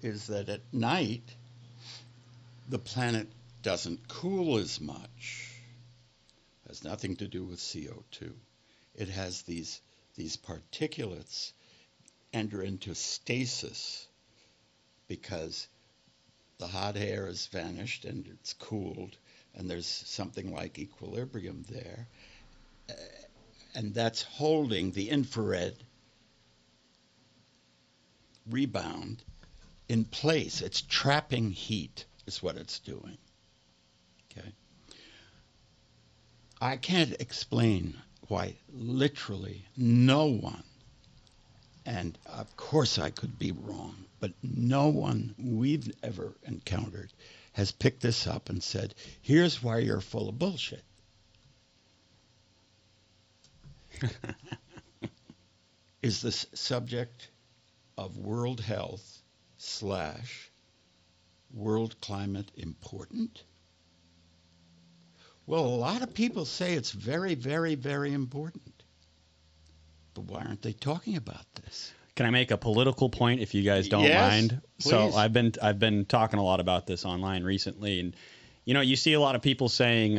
is that at night, the planet doesn't cool as much. It has nothing to do with CO2. It has these particulates enter into stasis because the hot air has vanished and it's cooled, and there's something like equilibrium there. And that's holding the infrared rebound in place. It's trapping heat is what it's doing. Okay. I can't explain why literally no one, and of course I could be wrong, but no one we've ever encountered has picked this up and said, here's why you're full of bullshit. Is this subject of world health / world climate important? Well, a lot of people say it's very, very, very important. But why aren't they talking about this? Can I make a political point if you guys don't Yes, mind? please. So I've been talking a lot about this online recently, and you see a lot of people saying,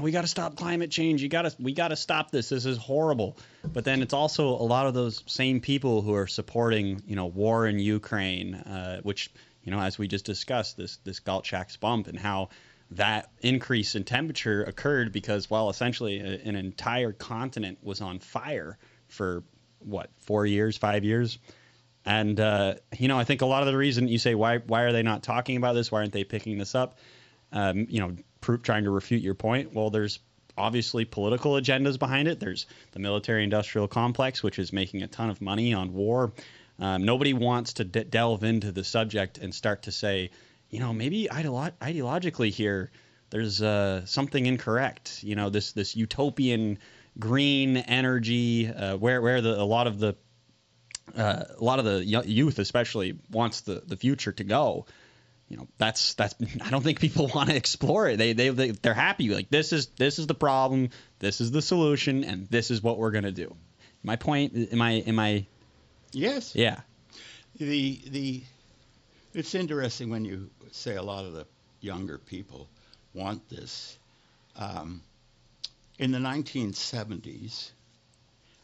we got to stop climate change. We got to stop this. This is horrible. But then it's also a lot of those same people who are supporting, war in Ukraine, which, as we just discussed, this Galchak's bump, and how that increase in temperature occurred because, essentially an entire continent was on fire for 4 years, 5 years. And, I think a lot of the reason you say, why are they not talking about this? Why aren't they picking this up? Trying to refute your point. Well, there's obviously political agendas behind it. There's the military-industrial complex, which is making a ton of money on war. Nobody wants to delve into the subject and start to say, maybe ideologically here, there's something incorrect. This utopian green energy, where a lot of the youth especially wants the future to go. That's I don't think people want to explore it. They're happy, like this is the problem, this is the solution, and this is what we're gonna do. My point, am I Yes. Yeah. It's interesting when you say a lot of the younger people want this. In the 1970s,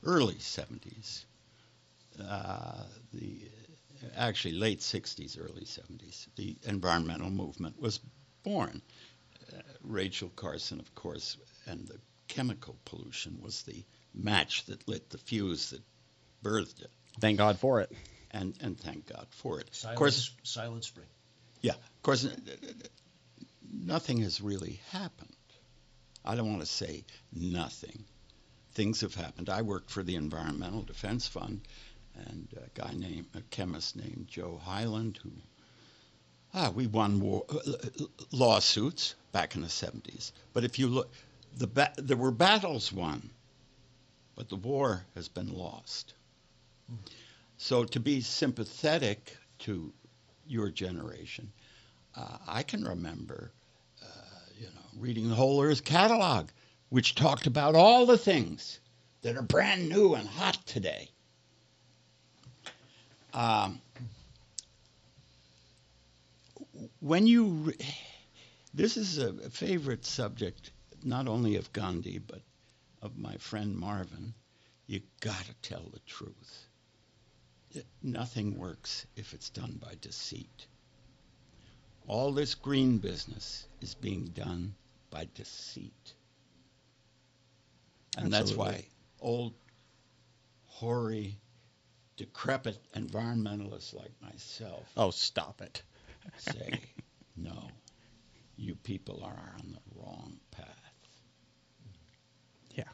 early 70s, actually late 60s, early 70s, the environmental movement was born. Rachel Carson, of course, and the chemical pollution was the match that lit the fuse that birthed it. Thank God for it. And thank God for it. Silent Spring. Yeah, of course, nothing has really happened. I don't want to say nothing. Things have happened. I worked for the Environmental Defense Fund, and a chemist named Joe Hyland, who we won lawsuits back in the 70s. But if you look, there were battles won, but the war has been lost. So to be sympathetic to your generation, I can remember, reading the Whole Earth Catalog, which talked about all the things that are brand new and hot today. This is a favorite subject, not only of Gandhi, but of my friend Marvin. You gotta tell the truth. Nothing works if it's done by deceit. All this green business is being done by deceit. And that's why old, hoary, decrepit environmentalists like myself Oh, stop it. say, no, you people are on the wrong path. Yeah.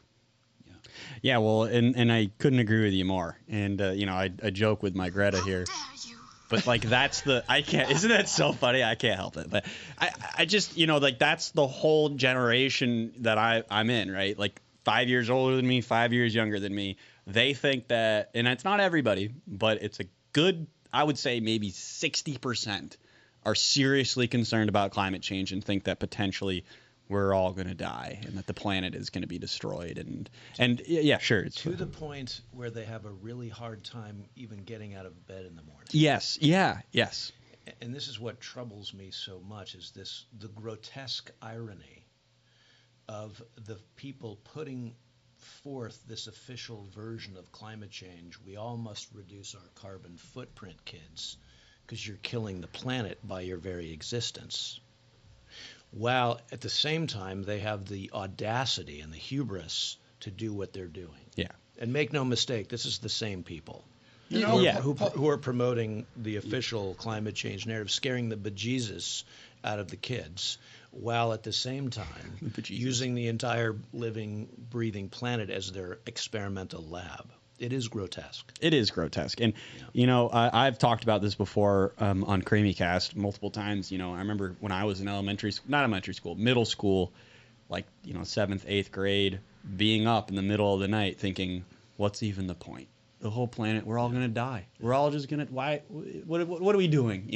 Yeah. Yeah, well, and I couldn't agree with you more. And I joke with my Greta here, Dare you? but like I can't. Isn't that so funny? I can't help it. But I just like that's the whole generation that I'm in, right? Like 5 years older than me, 5 years younger than me. They think that, and it's not everybody, but it's a good, I would say maybe 60% are seriously concerned about climate change and think that potentially we're all going to die and that the planet is going to be destroyed. And yeah, sure. It's To the point where they have a really hard time even getting out of bed in the morning. Yes. Yeah. Yes. And this is what troubles me so much, is the grotesque irony of the people putting forth this official version of climate change. We all must reduce our carbon footprint, kids, because you're killing the planet by your very existence. While at the same time, they have the audacity and the hubris to do what they're doing. Yeah. And make no mistake, this is the same people who are promoting the official climate change narrative, scaring the bejesus out of the kids, while at the same time using the entire living, breathing planet as their experimental lab. It is grotesque. It is grotesque. And, I've talked about this before on Creemee Cast multiple times. I remember when I was in middle school, like, 7th, 8th grade, being up in the middle of the night thinking, what's even the point? The whole planet, we're all going to die. We're all just going to, what are we doing?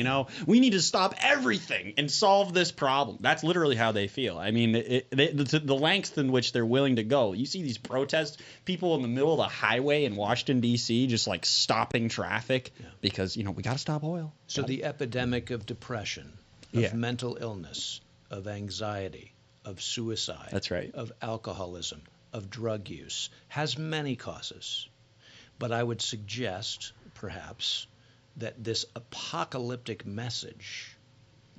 We need to stop everything and solve this problem. That's literally how they feel. I mean, the lengths in which they're willing to go. You see these protests, people in the middle of the highway in Washington, D.C., just like stopping traffic because, we got to stop oil. So the epidemic of depression, of mental illness, of anxiety, of suicide. That's right. Of alcoholism, of drug use, has many causes. But I would suggest, perhaps, that this apocalyptic message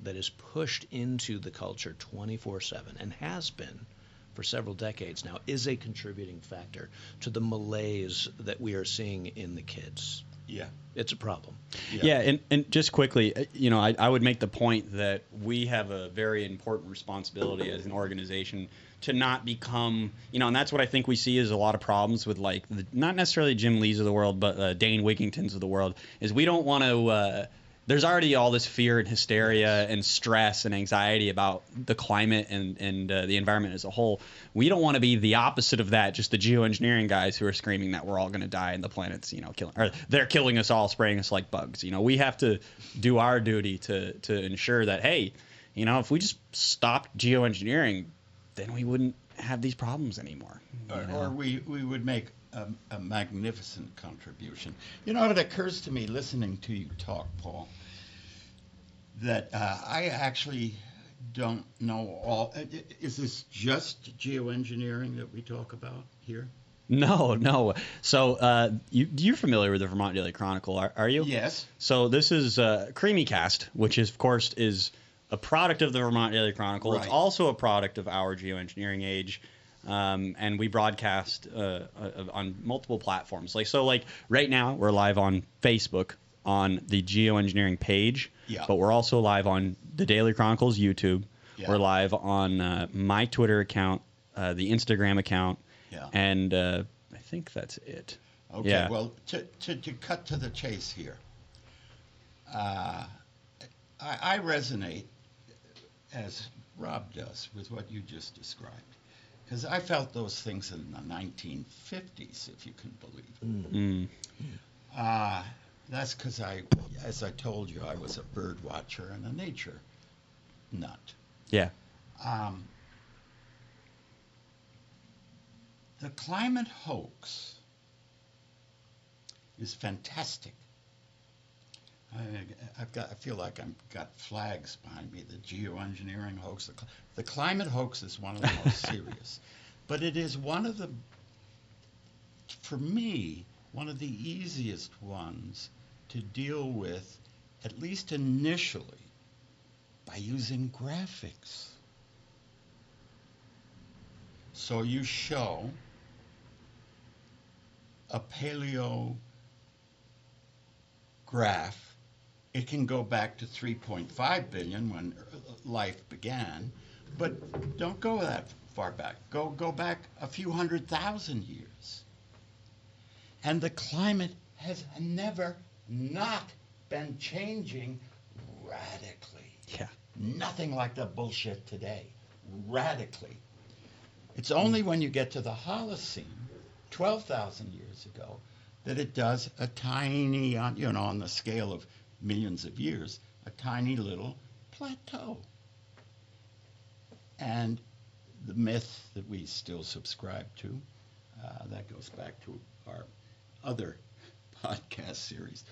that is pushed into the culture 24/7 and has been for several decades now is a contributing factor to the malaise that we are seeing in the kids. Yeah. It's a problem. Yeah, and just quickly, I would make the point that we have a very important responsibility as an organization to not become, and that's what I think we see is a lot of problems with, like, not necessarily Jim Lees of the world, but Dane Wigingtons of the world, is we don't want to there's already all this fear and hysteria and stress and anxiety about the climate and the environment as a whole. We don't want to be the opposite of that, just the geoengineering guys who are screaming that we're all going to die and the planet's, killing, or they're killing us all, spraying us like bugs. We have to do our duty to ensure that, hey, if we just stopped geoengineering, then we wouldn't have these problems anymore. Or we would make a magnificent contribution. It occurs to me listening to you talk, Paul, that I actually don't know all. Is this just geoengineering that we talk about here? No. So you're familiar with the Vermont Daily Chronicle, are you? Yes. So this is Creemee Cast, which is, of course, is a product of the Vermont Daily Chronicle. Right. It's also a product of Our Geoengineering Age. And we broadcast on multiple platforms. Like right now, we're live on Facebook on the Geoengineering page. Yeah. But we're also live on the Daily Chronicle's YouTube. Yeah. We're live on my Twitter account, the Instagram account. Yeah. And I think that's it. Okay. Yeah. Well, to cut to the chase here, I resonate, as Rob does, with what you just described. Because I felt those things in the 1950s, if you can believe it. That's because as I told you, I was a bird watcher and a nature nut. Yeah. The climate hoax is fantastic. I feel like I've got flags behind me. The geoengineering hoax, the climate hoax is one of the most serious, but it is for me, one of the easiest ones to deal with, at least initially, by using graphics. So you show a paleo graph. It can go back to 3.5 billion when life began, but don't go that far back. Go back a few 100,000 years. And the climate has never not been changing radically. Yeah. Nothing like the bullshit today. Radically. It's only when you get to the Holocene, 12,000 years ago, that it does a tiny, on the scale of millions of years, a tiny little plateau. And the myth that we still subscribe to, that goes back to our other podcast series.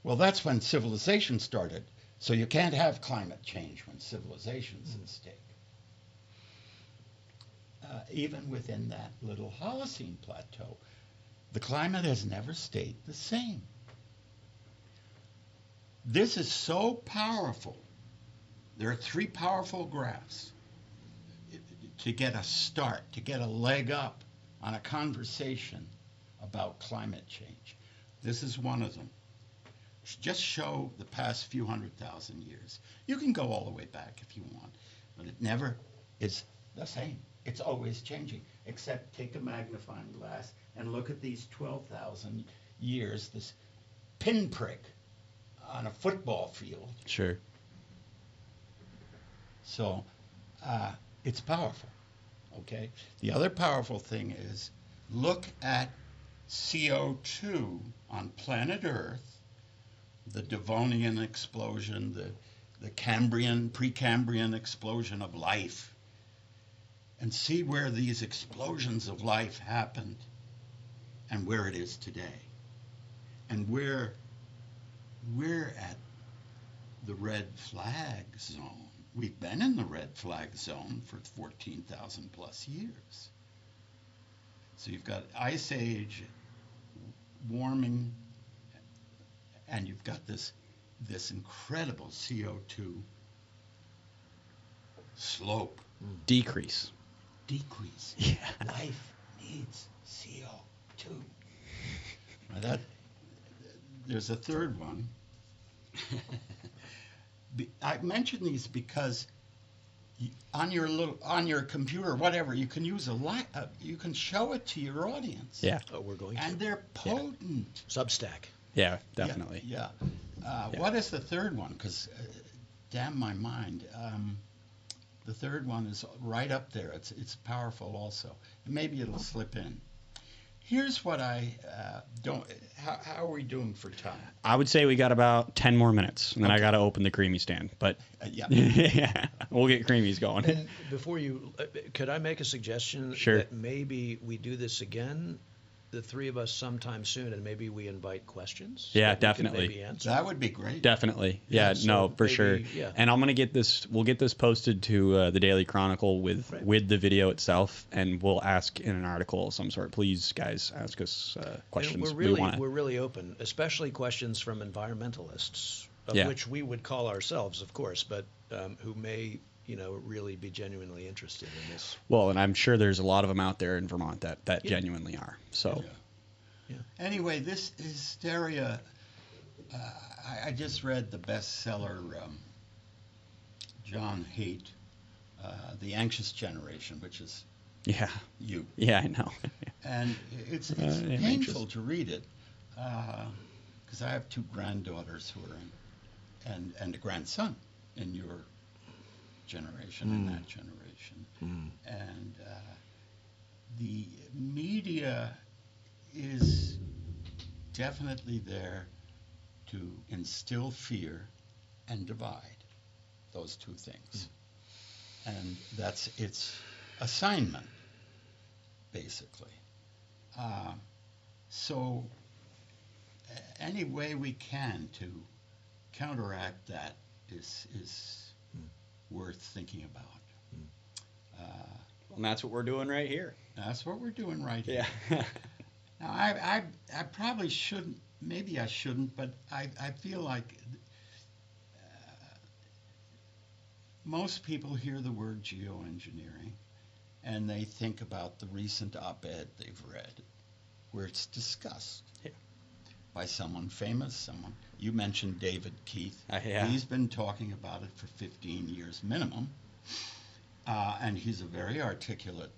Well, that's when civilization started. So you can't have climate change when civilization's at stake. Even within that little Holocene plateau, the climate has never stayed the same. This is so powerful. There are 3 powerful graphs to get a start, to get a leg up on a conversation about climate change. This is one of them. Just show the past few 100,000 years. You can go all the way back if you want, but it never is the same. It's always changing, except take a magnifying glass and look at these 12,000 years, this pinprick on a football field. Sure. So it's powerful, okay? The other powerful thing is look at CO2 on planet Earth, the Devonian explosion, the Cambrian, Precambrian explosion of life, and see where these explosions of life happened and where it is today. And where we're at the red flag zone. We've been in the red flag zone for 14,000 plus years. So you've got ice age, warming, and you've got this incredible CO2 slope. Decrease. Yeah. Life needs CO2. Now there's a third one. I mention these because on your computer, whatever, you can use you can show it to your audience. Yeah. Oh, we're going to. And they're potent. Substack. Yeah, definitely. Yeah. What is the third one? Because damn my mind. The third one is right up there. It's powerful also. Maybe it'll slip in. Here's what I don't. How are we doing for time? I would say we got about 10 more minutes, and then I got to open the Creemee stand. But Yeah. yeah, we'll get Creemees going. And before you, could I make a suggestion? Sure. That maybe we do this again, the 3 of us, sometime soon, and maybe we invite questions? Yeah, that we could definitely. maybe answer? That would be great. Definitely. Yeah, Yeah, so no, for maybe, sure. yeah. And I'm going to get this, we'll get this posted to the Daily Chronicle with the video itself, and we'll ask in an article of some sort. Please, guys, ask us questions. And we're really open, especially questions from environmentalists, of which we would call ourselves, of course, but who may, really be genuinely interested in this. Well, and I'm sure there's a lot of them out there in Vermont that genuinely are. So. Yeah. Anyway, this hysteria, I just read the bestseller, John Haidt, The Anxious Generation, which is you. Yeah, I know. And it's painful to read it because I have 2 granddaughters who are and a grandson in your generation, in that generation. And the media is definitely there to instill fear and divide, those 2 things. And that's its assignment, basically. So any way we can to counteract that is worth thinking about. And that's what we're doing right here. That's what we're doing right here. Yeah. Now, I probably shouldn't, maybe I shouldn't, but I feel like most people hear the word geoengineering and they think about the recent op-ed they've read where it's discussed by someone famous, you mentioned David Keith. Yeah. He's been talking about it for 15 years minimum. And he's a very articulate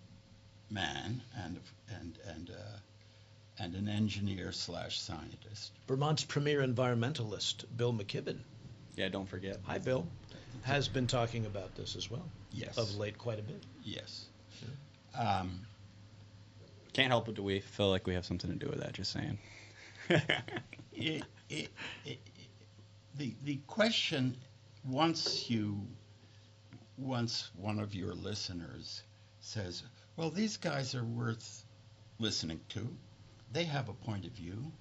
man and an engineer / scientist. Vermont's premier environmentalist, Bill McKibben. Yeah, don't forget. Hi, Bill. Has been talking about this as well. Yes. Of late, quite a bit. Yes. Can't help but we feel like we have something to do with that. Just saying. The question, once one of your listeners says, well, these guys are worth listening to, they have a point of view,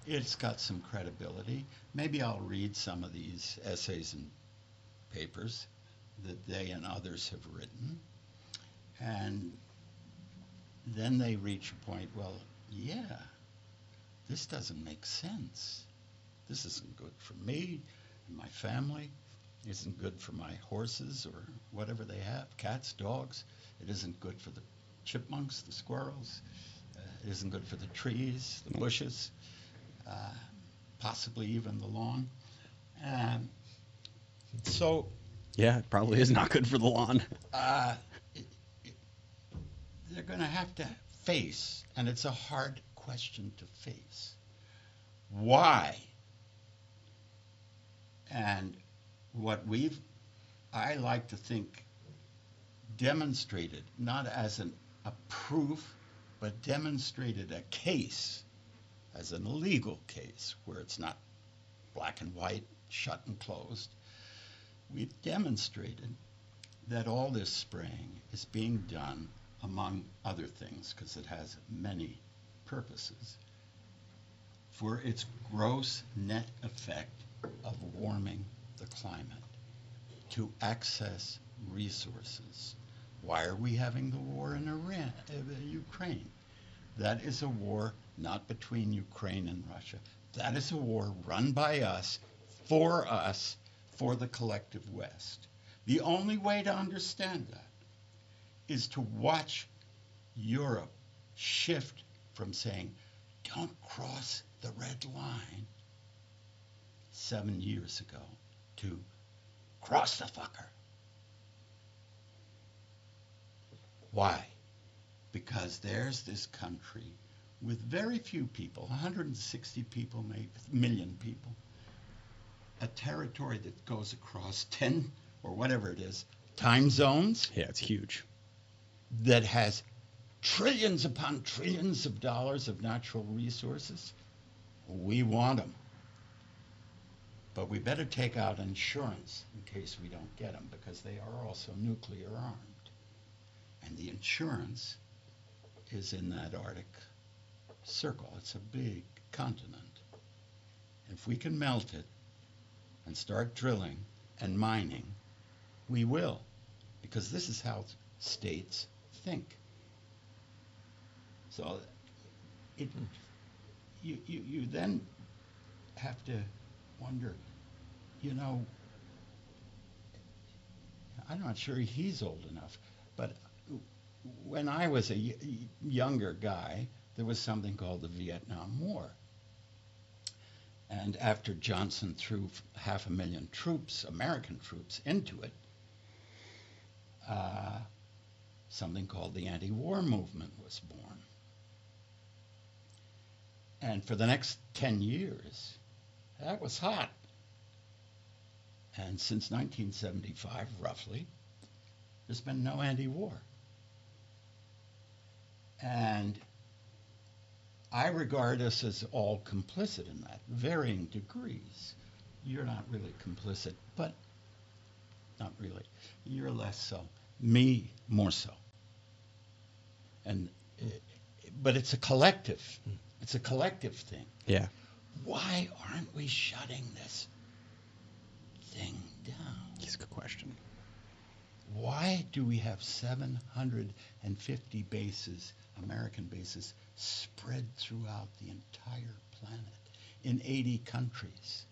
it's got some credibility, maybe I'll read some of these essays and papers that they and others have written, and then they reach a point, well, yeah, this doesn't make sense. This isn't good for me and my family. It isn't good for my horses or whatever they have, cats, dogs. It isn't good for the chipmunks, the squirrels. It isn't good for the trees, the bushes, possibly even the lawn. So Yeah, it probably is not good for the lawn. they're going to have to face, and it's a hard question to face, why? And what I like to think, demonstrated, not as a proof, but demonstrated a case, as an illegal case, where it's not black and white, shut and closed. We've demonstrated that all this spraying is being done, among other things, because it has many purposes, for its gross net effect of warming the climate, to access resources. Why are we having the war in Ukraine? That is a war not between Ukraine and Russia. That is a war run by us, for the collective West. The only way to understand that is to watch Europe shift from saying, don't cross the red line 7 years ago, to cross the fucker. Why? Because there's this country with very few people, 160 people, maybe million people, a territory that goes across 10 or whatever it is, time zones. Yeah, it's huge. That has trillions upon trillions of dollars of natural resources. We want them. But we better take out insurance in case we don't get them, because they are also nuclear armed. And the insurance is in that Arctic Circle. It's a big continent. If we can melt it and start drilling and mining, we will, because this is how states think. So you then have to wonder, I'm not sure he's old enough, but when I was a younger guy, there was something called the Vietnam War. And after Johnson threw 500,000 troops, American troops, into it, something called the anti-war movement was born. And for the next 10 years, that was hot. And since 1975, roughly, there's been no anti-war. And I regard us as all complicit in that, varying degrees. You're not really complicit, but not really. You're less so. Me, more so. But it's a collective. It's a collective thing. Yeah. Why aren't we shutting this thing down? That's a good question. Why do we have 750 bases, American bases, spread throughout the entire planet in 80 countries?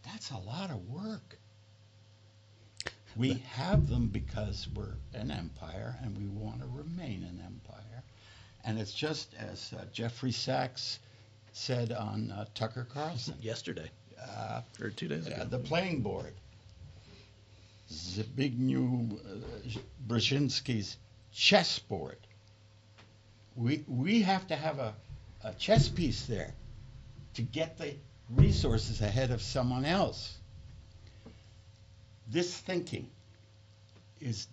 That's a lot of work. We have them because we're an empire and we want to remain an empire. And it's just as Jeffrey Sachs said on Tucker Carlson. Yesterday. Or 2 days ago. The playing board. Zbigniew Brzezinski's chessboard. We have to have a chess piece there to get the resources ahead of someone else. This thinking it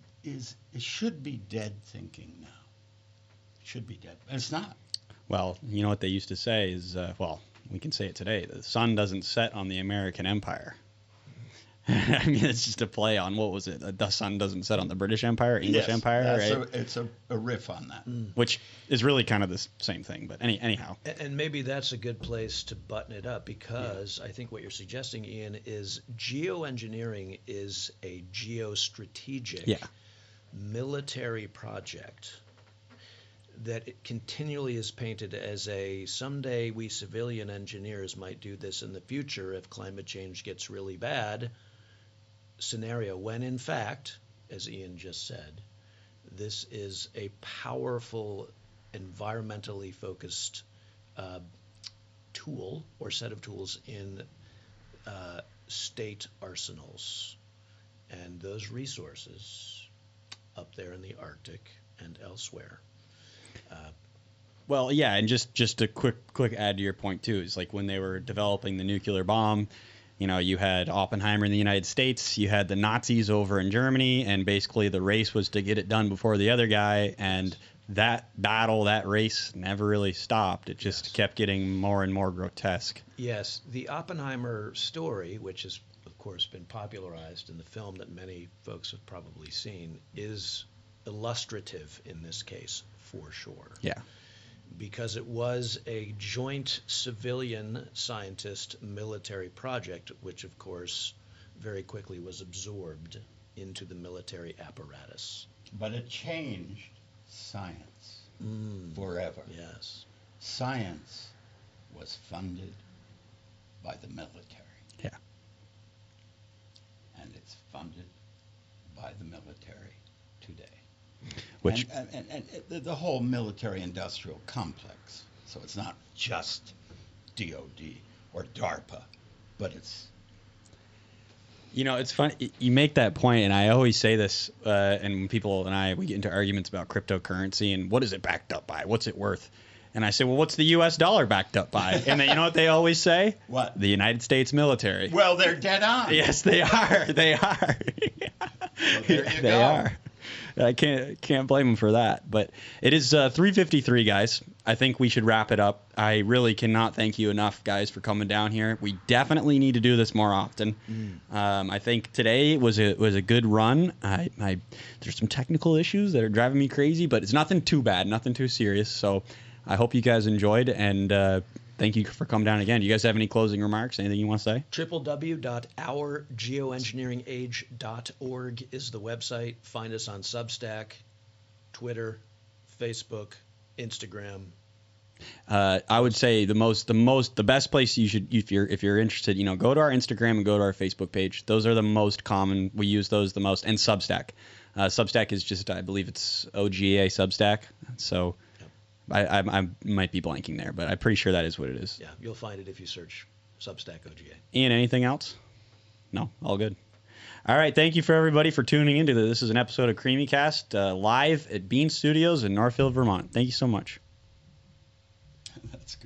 should be dead thinking now. It should be dead. It's not. Well, you know what they used to say is, well, we can say it today. The sun doesn't set on the American Empire. I mean, it's just a play on, what was it? The sun doesn't set on the British Empire, English Empire, right? It's a riff on that. Which is really kind of the same thing, but anyhow. And maybe that's a good place to button it up, because I think what you're suggesting, Ian, is geoengineering is a geostrategic military project that it continually is painted as a someday we civilian engineers might do this in the future if climate change gets really bad scenario, when in fact, as Ian just said, this is a powerful environmentally focused tool or set of tools in state arsenals. And those resources up there in the Arctic and elsewhere. Well, yeah, and just a quick add to your point too is like when they were developing the nuclear bomb, you know, you had Oppenheimer in the United States, you had the Nazis over in Germany, and basically the race was to get it done before the other guy, and that battle, that race never really stopped. It just kept getting more and more grotesque. Yes, the Oppenheimer story, which has of course been popularized in the film that many folks have probably seen, is illustrative in this case for sure. Yeah. Because it was a joint civilian scientist military project, which of course very quickly was absorbed into the military apparatus. But it changed science forever. Yes. Science was funded by the military. Yeah. And it's funded by the military today. Which and the whole military-industrial complex. So it's not just DOD or DARPA, but it's... You know, it's funny. You make that point, and I always say this, and when people and we get into arguments about cryptocurrency and what is it backed up by? What's it worth? And I say, well, what's the U.S. dollar backed up by? And then, you know what they always say? What? The United States military. Well, they're dead on. Yes, they are. They are. Well, there you They go. are. I can't blame them for that. But it is 3:53, guys. I think we should wrap it up. I really cannot thank you enough, guys, for coming down here. We definitely need to do this more often. I think today was a good run. There's some technical issues that are driving me crazy, but it's nothing too bad, nothing too serious. So I hope you guys enjoyed, and thank you for coming down again. Do you guys have any closing remarks? Anything you want to say? www.ourgeoengineeringage.org is the website. Find us on Substack, Twitter, Facebook, Instagram. I would say the best place you should, if you're interested, go to our Instagram and go to our Facebook page. Those are the most common. We use those the most, and Substack. Substack is just, I believe it's OGA Substack. So I might be blanking there, but I'm pretty sure that is what it is. Yeah, you'll find it if you search Substack OGA. Ian, anything else? No, all good. All right, thank you for everybody for tuning into this. This is an episode of Creemee Cast live at Bean Studios in Northfield, Vermont. Thank you so much. That's good.